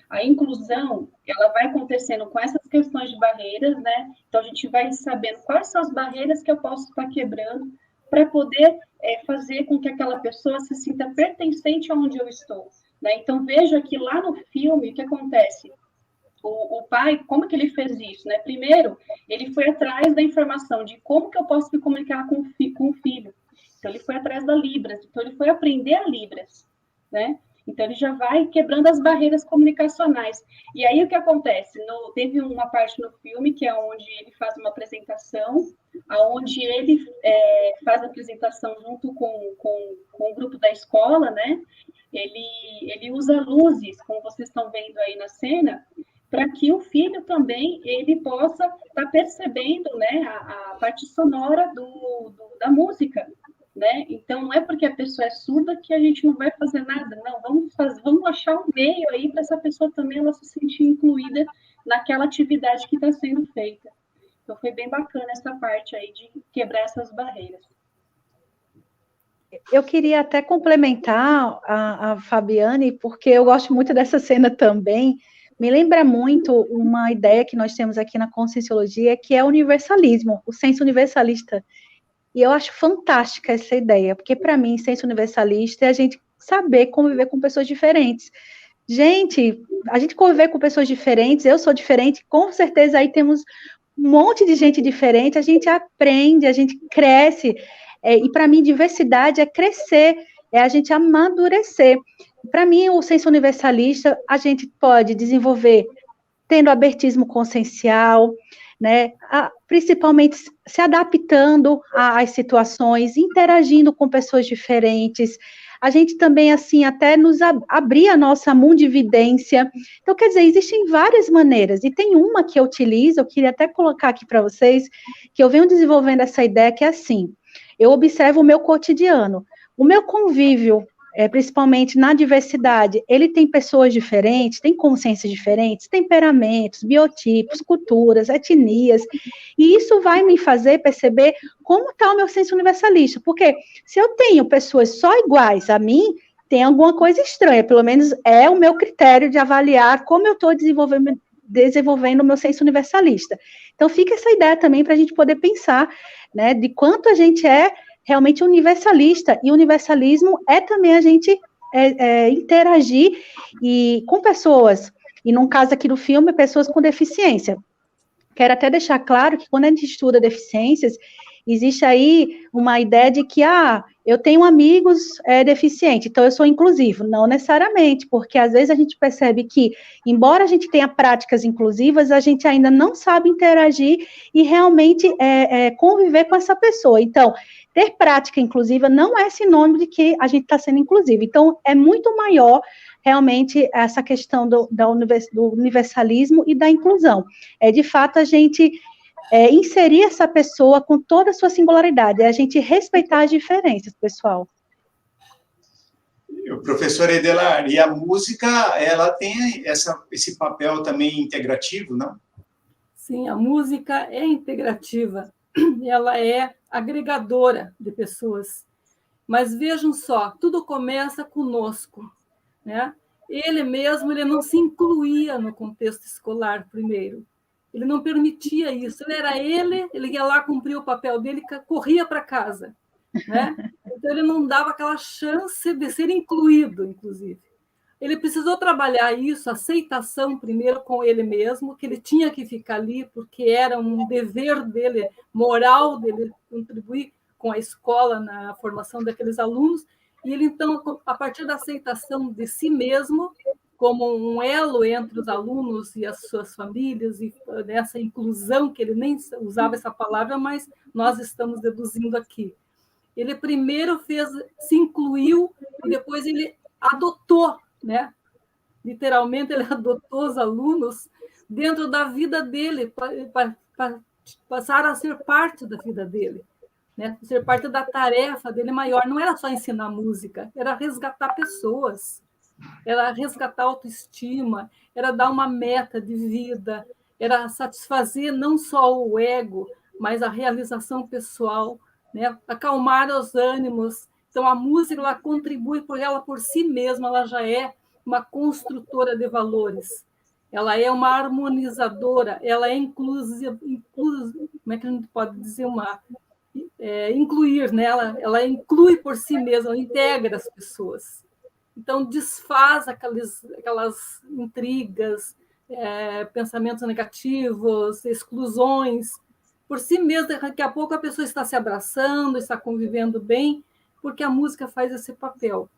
A inclusão, ela vai acontecendo com essas questões de barreiras, né? Então, a gente vai sabendo quais são as barreiras que eu posso estar quebrando para poder fazer com que aquela pessoa se sinta pertencente aonde eu estou, né? Então, veja que lá no filme, o que acontece? O pai, como que ele fez isso, né? Primeiro, ele foi atrás da informação de como que eu posso me comunicar com o filho. Então, ele foi atrás da Libras. Então, ele foi aprender a Libras, né? Então, ele já vai quebrando as barreiras comunicacionais. E aí, o que acontece? Teve uma parte no filme que é onde ele faz uma apresentação, onde ele faz a apresentação junto com o grupo da escola, né? Ele usa luzes, como vocês estão vendo aí na cena, para que o filho também ele possa estar percebendo, né, a parte sonora da música. né? Então, não é porque a pessoa é surda que a gente não vai fazer nada, não. Vamos achar um meio aí para essa pessoa também ela se sentir incluída naquela atividade que está sendo feita. Então, foi bem bacana essa parte aí de quebrar essas barreiras. Eu queria até complementar a Fabiane, porque eu gosto muito dessa cena também. Me lembra muito uma ideia que nós temos aqui na Conscienciologia, que é o universalismo, o senso universalista. E eu acho fantástica essa ideia, porque para mim, senso universalista é a gente saber conviver com pessoas diferentes. Gente, a gente conviver com pessoas diferentes, eu sou diferente, com certeza aí temos um monte de gente diferente, a gente aprende, a gente cresce, e para mim, diversidade é crescer, é a gente amadurecer. Para mim, o senso universalista, a gente pode desenvolver tendo abertismo consciencial, né, principalmente se adaptando às situações, interagindo com pessoas diferentes, a gente também, assim, até nos abrir a nossa mundividência. Então, quer dizer, existem várias maneiras, e tem uma que eu utilizo, eu queria até colocar aqui para vocês, que eu venho desenvolvendo essa ideia, que é assim, eu observo o meu cotidiano, o meu convívio, principalmente na diversidade, ele tem pessoas diferentes, tem consciências diferentes, temperamentos, biotipos, culturas, etnias, e isso vai me fazer perceber como está o meu senso universalista, porque se eu tenho pessoas só iguais a mim, tem alguma coisa estranha, pelo menos é o meu critério de avaliar como eu estou desenvolvendo o meu senso universalista. Então, fica essa ideia também para a gente poder pensar, né, de quanto a gente é realmente universalista, e universalismo é também a gente interagir com pessoas, e no caso aqui do filme, pessoas com deficiência. Quero até deixar claro que quando a gente estuda deficiências, existe aí uma ideia de que, eu tenho amigos deficientes, então eu sou inclusivo. Não necessariamente, porque às vezes a gente percebe que, embora a gente tenha práticas inclusivas, a gente ainda não sabe interagir e realmente conviver com essa pessoa. Então, ter prática inclusiva não é sinônimo de que a gente está sendo inclusivo. Então, é muito maior realmente essa questão do universalismo e da inclusão. É, de fato, a gente inserir essa pessoa com toda a sua singularidade, é a gente respeitar as diferenças, pessoal. O professor Edelar, e a música, ela tem esse papel também integrativo, não? Sim, a música é integrativa, ela é agregadora de pessoas. Mas vejam só, tudo começa conosco, né? Ele mesmo, ele não se incluía no contexto escolar primeiro. Ele não permitia isso. Ele ia lá cumprir o papel dele, corria para casa, né? Então ele não dava aquela chance de ser incluído, inclusive. Ele precisou trabalhar isso, a aceitação primeiro com ele mesmo, que ele tinha que ficar ali porque era um dever dele, moral dele, contribuir com a escola na formação daqueles alunos. E ele, então, a partir da aceitação de si mesmo, como um elo entre os alunos e as suas famílias, e nessa inclusão, que ele nem usava essa palavra, mas nós estamos deduzindo aqui. Ele primeiro se incluiu e depois ele adotou, né? Literalmente, ele adotou os alunos dentro da vida dele, para passar a ser parte da vida dele, né? Ser parte da tarefa dele maior. Não era só ensinar música, era resgatar pessoas, era resgatar autoestima, era dar uma meta de vida, era satisfazer não só o ego, mas a realização pessoal, né? Acalmar os ânimos. Então, a música, ela contribui, porque ela, por si mesma, ela já é uma construtora de valores. Ela é uma harmonizadora, ela é inclusiva, como é que a gente pode dizer? Incluir, né? Ela inclui por si mesma, ela integra as pessoas. Então, desfaz aquelas intrigas, pensamentos negativos, exclusões. Por si mesma, daqui a pouco a pessoa está se abraçando, está convivendo bem, porque a música faz esse papel.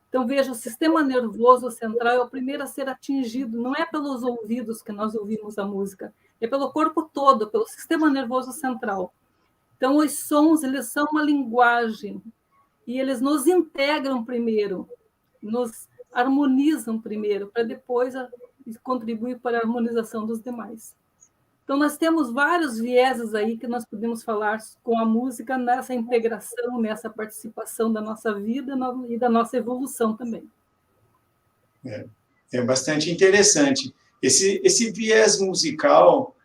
Então, veja, o sistema nervoso central é o primeiro a ser atingido, não é pelos ouvidos que nós ouvimos a música, é pelo corpo todo, pelo sistema nervoso central. Então, os sons, eles são uma linguagem, e eles nos integram primeiro, nos harmonizam primeiro, para depois contribuir para a harmonização dos demais. Então, nós temos vários vieses aí que nós podemos falar com a música nessa integração, nessa participação da nossa vida e da nossa evolução também. É bastante interessante. Esse viés musical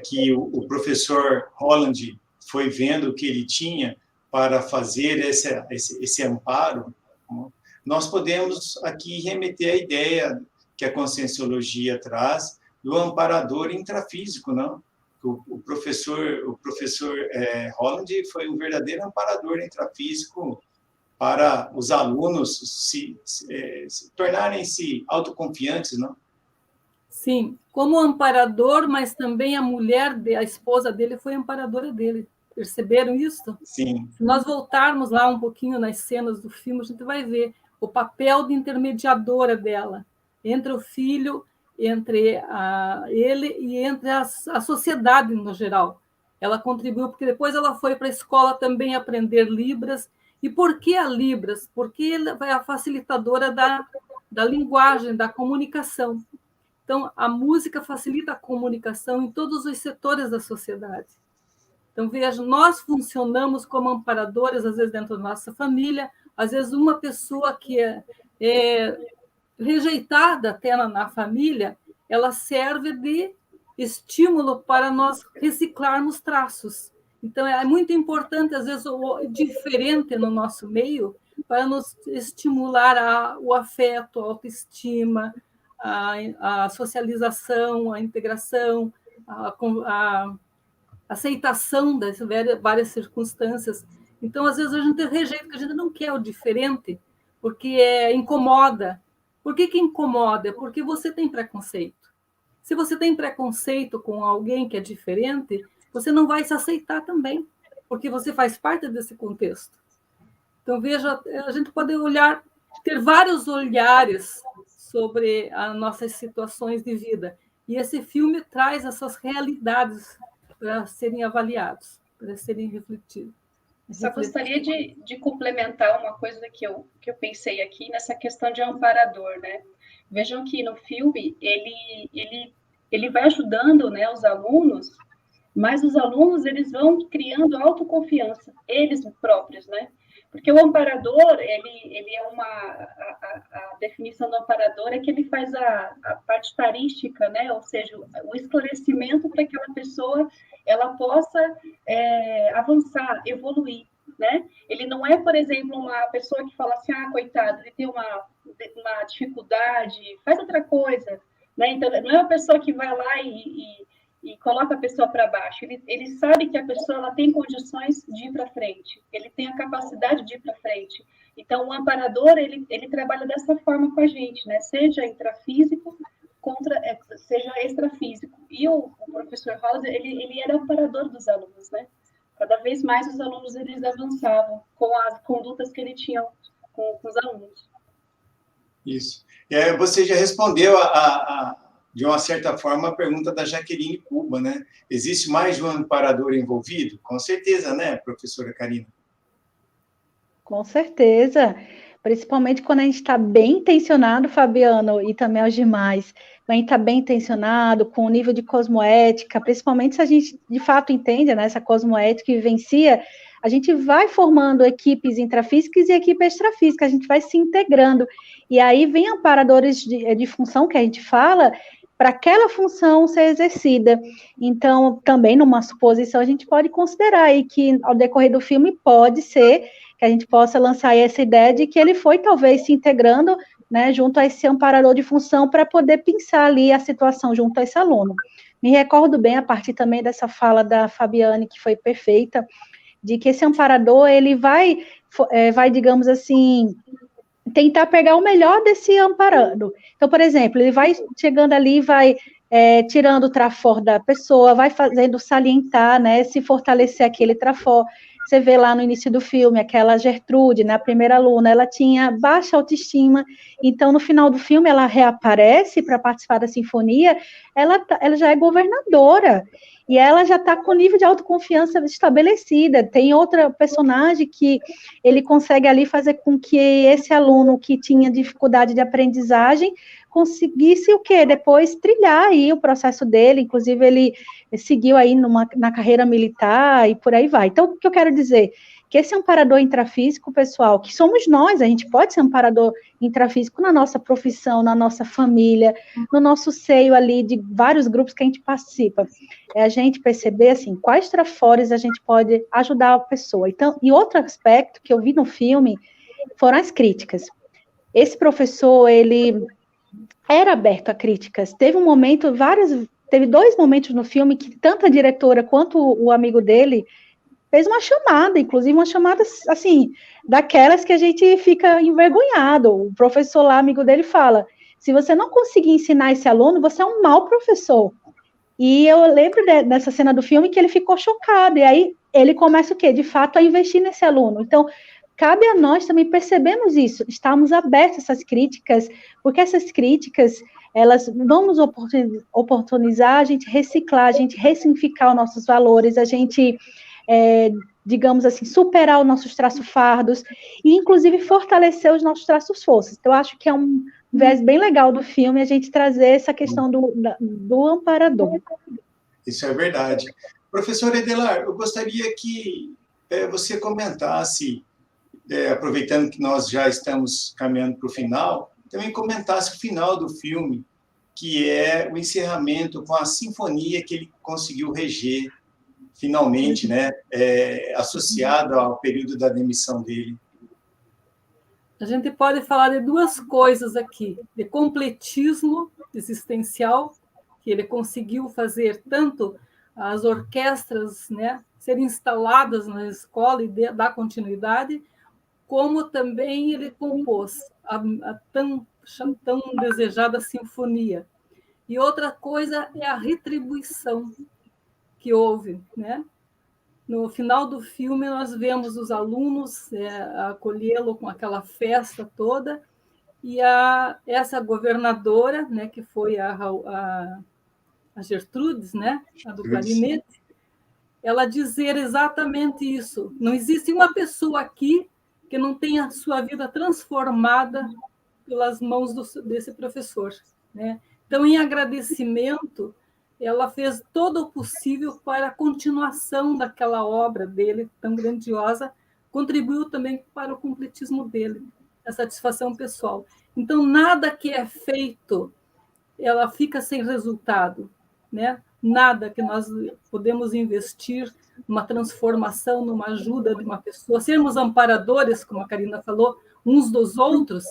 que o professor Holland foi vendo que ele tinha para fazer esse amparo, nós podemos aqui remeter à ideia que a Conscienciologia traz do amparador intrafísico, não? O professor Holland foi um verdadeiro amparador intrafísico para os alunos se tornarem-se autoconfiantes, não? Sim, como amparador, mas também a esposa dele foi amparadora dele. Perceberam isso? Sim. Se nós voltarmos lá um pouquinho nas cenas do filme, a gente vai ver o papel de intermediadora dela entre o filho, entre ele e entre a sociedade no geral. Ela contribuiu, porque depois ela foi para a escola também aprender Libras. E por que a Libras? Porque ela é a facilitadora da linguagem, da comunicação. Então, a música facilita a comunicação em todos os setores da sociedade. Então, veja, nós funcionamos como amparadores, às vezes dentro da nossa família, às vezes uma pessoa que é rejeitada até na família, ela serve de estímulo para nós reciclarmos traços. Então, é muito importante, às vezes, o diferente no nosso meio para nos estimular o afeto, a autoestima, a socialização, a integração, a aceitação das várias circunstâncias. Então, às vezes, a gente rejeita, porque a gente não quer o diferente, porque incomoda. Por que incomoda? Porque você tem preconceito. Se você tem preconceito com alguém que é diferente, você não vai se aceitar também, porque você faz parte desse contexto. Então, veja, a gente pode ter vários olhares sobre as nossas situações de vida. E esse filme traz essas realidades para serem avaliados, para serem refletidos. Só gostaria de complementar uma coisa que eu pensei aqui nessa questão de amparador, né? Vejam que no filme ele vai ajudando, né, os alunos, mas os alunos eles vão criando autoconfiança, eles próprios, né? Porque o amparador, ele é a definição do amparador é que ele faz a parte tarística, né? Ou seja, o esclarecimento para que aquela pessoa ela possa avançar, evoluir, né? Ele não é, por exemplo, uma pessoa que fala assim, coitado, ele tem uma dificuldade, faz outra coisa, né? Então, não é uma pessoa que vai lá e coloca a pessoa para baixo. Ele sabe que a pessoa ela tem condições de ir para frente, ele tem a capacidade de ir para frente. Então, o amparador, ele trabalha dessa forma com a gente, né? Seja intrafísico, seja extrafísico. E o professor Holland, ele era amparador dos alunos, né? Cada vez mais os alunos, eles avançavam com as condutas que ele tinha com os alunos. Isso. Você já respondeu de uma certa forma, a pergunta da Jaqueline Cuba, né? Existe mais de um amparador envolvido? Com certeza, né, professora Karina? Com certeza. Principalmente quando a gente está bem intencionado, Fabiano, e também aos demais, quando a gente está bem intencionado, com o nível de cosmoética, principalmente se a gente de fato entende, né, essa cosmoética e vivencia, a gente vai formando equipes intrafísicas e equipes extrafísicas, a gente vai se integrando. E aí vem amparadores de função que a gente fala, para aquela função ser exercida. Então, também numa suposição, a gente pode considerar aí que, ao decorrer do filme, pode ser que a gente possa lançar essa ideia de que ele foi, talvez, se integrando, né, junto a esse amparador de função para poder pensar ali a situação junto a esse aluno. Me recordo bem, a partir também dessa fala da Fabiane, que foi perfeita, de que esse amparador, ele vai digamos assim, tentar pegar o melhor desse amparando. Então, por exemplo, ele vai chegando ali, vai tirando o trafor da pessoa, vai fazendo salientar, né, se fortalecer aquele trafor. Você vê lá no início do filme, aquela Gertrude, né, a primeira aluna, ela tinha baixa autoestima, então no final do filme ela reaparece para participar da sinfonia, ela já é governadora, e ela já está com o nível de autoconfiança estabelecida. Tem outra personagem que ele consegue ali fazer com que esse aluno que tinha dificuldade de aprendizagem conseguisse o quê? Depois trilhar aí o processo dele, inclusive ele seguiu aí na carreira militar e por aí vai. Então, o que eu quero dizer? Que esse amparador intrafísico, pessoal, que somos nós, a gente pode ser amparador intrafísico na nossa profissão, na nossa família, no nosso seio ali de vários grupos que a gente participa. É a gente perceber, assim, quais trafores a gente pode ajudar a pessoa. Então, e outro aspecto que eu vi no filme foram as críticas. Esse professor, ele era aberto a críticas. Teve dois momentos no filme que tanto a diretora quanto o amigo dele fez uma chamada, inclusive uma chamada, assim, daquelas que a gente fica envergonhado. O professor lá, amigo dele, fala, se você não conseguir ensinar esse aluno, você é um mau professor. E eu lembro dessa cena do filme que ele ficou chocado, e aí ele começa o quê? De fato, a investir nesse aluno. Então, cabe a nós também percebermos isso, estarmos abertos a essas críticas, porque essas críticas, elas vão nos oportunizar a gente reciclar, a gente ressignificar os nossos valores, a gente... digamos assim, superar os nossos traços fardos e, inclusive, fortalecer os nossos traços forças. Então, eu acho que é um viés bem legal do filme a gente trazer essa questão do amparador. Isso é verdade. Professor Edelar, eu gostaria que você comentasse, aproveitando que nós já estamos caminhando para o final, também comentasse o final do filme, que é o encerramento com a sinfonia que ele conseguiu reger finalmente, né, associado ao período da demissão dele. A gente pode falar de duas coisas aqui, de completismo existencial, que ele conseguiu fazer tanto as orquestras, né, serem instaladas na escola e dar continuidade, como também ele compôs a tão desejada sinfonia. E outra coisa é a retribuição que houve, né? No final do filme, nós vemos os alunos acolhê-lo com aquela festa toda, e essa governadora, né, que foi a Gertrudes, né, a do clarinete, ela dizer exatamente isso. Não existe uma pessoa aqui que não tenha a sua vida transformada pelas mãos desse professor, né? Então, em agradecimento, ela fez todo o possível para a continuação daquela obra dele, tão grandiosa, contribuiu também para o completismo dele, a satisfação pessoal. Então, nada que é feito, ela fica sem resultado, né? Nada que nós podemos investir numa transformação, numa ajuda de uma pessoa, sermos amparadores, como a Karina falou, uns dos outros,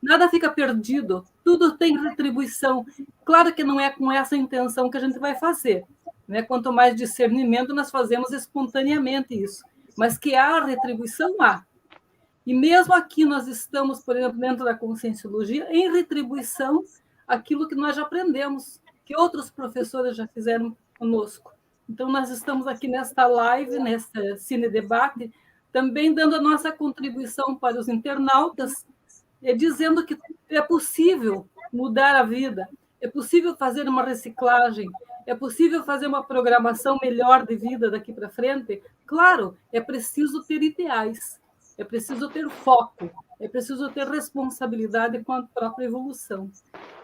nada fica perdido, tudo tem retribuição. Claro que não é com essa intenção que a gente vai fazer, né? Quanto mais discernimento, nós fazemos espontaneamente isso. Mas que há retribuição, há. E mesmo aqui nós estamos, por exemplo, dentro da Conscienciologia, em retribuição aquilo que nós já aprendemos, que outros professores já fizeram conosco. Então, nós estamos aqui nesta live, nesta Cine Debate, também dando a nossa contribuição para os internautas, dizendo que é possível mudar a vida, é possível fazer uma reciclagem, é possível fazer uma programação melhor de vida daqui para frente. Claro, é preciso ter ideais, é preciso ter foco, é preciso ter responsabilidade com a própria evolução.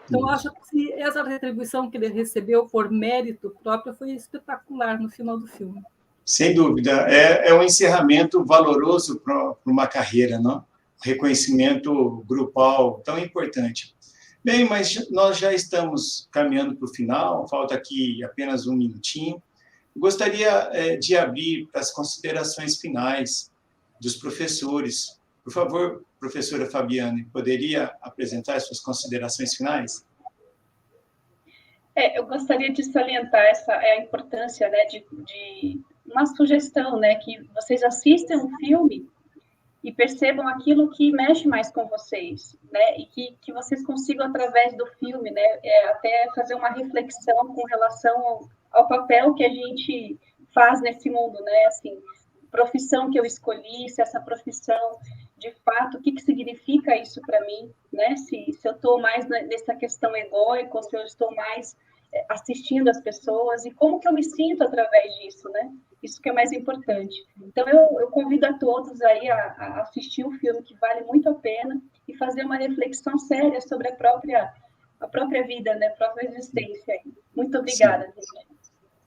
Então, eu acho que essa retribuição que ele recebeu por mérito próprio foi espetacular no final do filme. Sem dúvida. É um encerramento valoroso para uma carreira, não? Reconhecimento grupal tão importante. Bem, mas nós já estamos caminhando para o final, falta aqui apenas um minutinho. Gostaria de abrir para as considerações finais dos professores. Por favor, professora Fabiane, poderia apresentar as suas considerações finais? Eu gostaria de salientar a importância, né, de uma sugestão, né, que vocês assistam um filme e percebam aquilo que mexe mais com vocês, né, e que vocês consigam, através do filme, né, até fazer uma reflexão com relação ao papel que a gente faz nesse mundo, né, assim, profissão que eu escolhi, se essa profissão, de fato, o que significa isso para mim, né, se eu estou mais nessa questão egóica, ou se eu estou mais assistindo as pessoas, e como que eu me sinto através disso, né? Isso que é mais importante. Então, eu convido a todos aí a assistir o filme, que vale muito a pena, e fazer uma reflexão séria sobre a própria a própria vida, né? A própria existência. Muito obrigada, gente.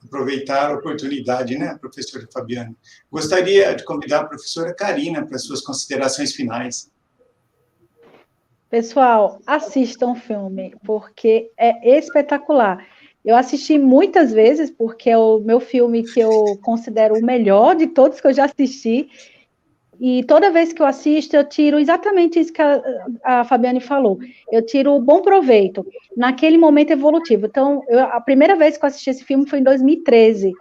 Aproveitar a oportunidade, né, professora Fabiana? Gostaria de convidar a professora Karina para suas considerações finais. Pessoal, assistam o filme, porque é espetacular. Eu assisti muitas vezes, porque é o meu filme que eu considero o melhor de todos que eu já assisti, e toda vez que eu assisto, eu tiro exatamente isso que a Fabiane falou. Eu tiro o bom proveito naquele momento evolutivo. Então, a primeira vez que eu assisti esse filme foi em 2013.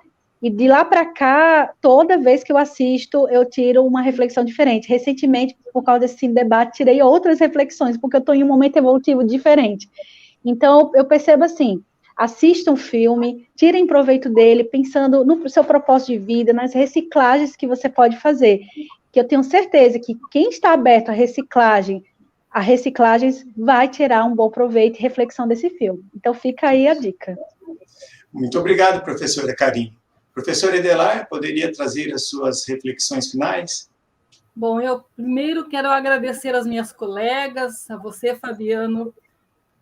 E de lá para cá, toda vez que eu assisto, eu tiro uma reflexão diferente. Recentemente, por causa desse debate, tirei outras reflexões, porque eu estou em um momento evolutivo diferente. Então, eu percebo assim, assistam o filme, tirem proveito dele, pensando no seu propósito de vida, nas reciclagens que você pode fazer. Que eu tenho certeza que quem está aberto à reciclagens vai tirar um bom proveito e reflexão desse filme. Então, fica aí a dica. Muito obrigado, professora Karine. Professora Edelar, poderia trazer as suas reflexões finais? Bom, eu primeiro quero agradecer às minhas colegas, a você, Fabiano,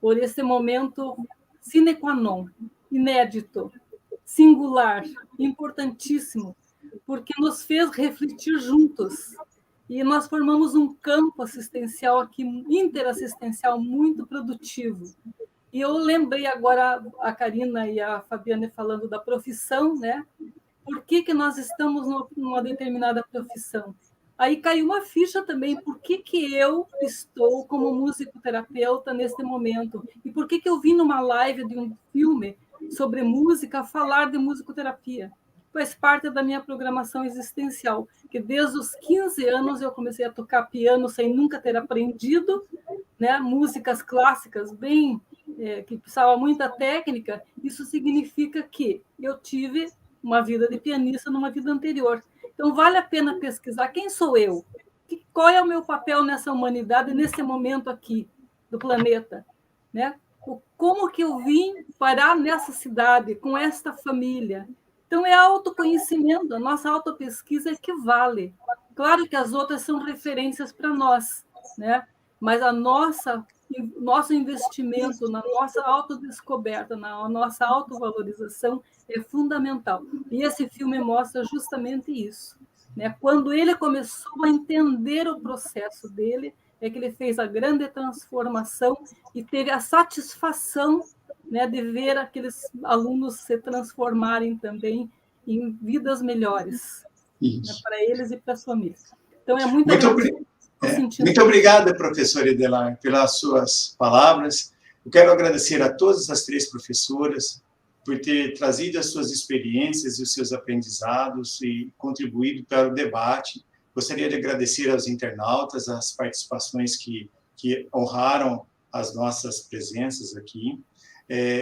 por esse momento sine qua non, inédito, singular, importantíssimo, porque nos fez refletir juntos. E nós formamos um campo assistencial aqui, interassistencial, muito produtivo. E eu lembrei agora a Karina e a Fabiana falando da profissão, né? Por que nós estamos numa determinada profissão? Aí caiu uma ficha também, por que eu estou como musicoterapeuta neste momento? E por que eu vim numa live de um filme sobre música falar de musicoterapia? Faz parte da minha programação existencial, que desde os 15 anos eu comecei a tocar piano sem nunca ter aprendido, né? Músicas clássicas bem que precisava muita técnica. Isso significa que eu tive uma vida de pianista numa vida anterior. Então, vale a pena pesquisar quem sou eu, qual é o meu papel nessa humanidade, nesse momento aqui do planeta, né? Como que eu vim parar nessa cidade, com esta família. Então, é autoconhecimento, a nossa autopesquisa é que vale. Claro que as outras são referências para nós, né? Mas nosso investimento na nossa autodescoberta, na nossa autovalorização é fundamental. E esse filme mostra justamente isso, né? Quando ele começou a entender o processo dele, é que ele fez a grande transformação e teve a satisfação, né, de ver aqueles alunos se transformarem também em vidas melhores, né, para eles e para as famílias. Então, é muito Muito obrigada, professora Edelar, pelas suas palavras. Eu quero agradecer a todas as 3 professoras por ter trazido as suas experiências e os seus aprendizados e contribuído para o debate. Gostaria de agradecer aos internautas as participações que honraram as nossas presenças aqui.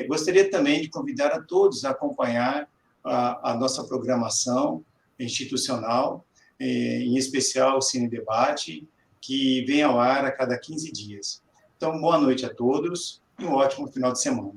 Gostaria também de convidar a todos a acompanhar a nossa programação institucional, em especial o Cine Debate, que vem ao ar a cada 15 dias. Então, boa noite a todos e um ótimo final de semana.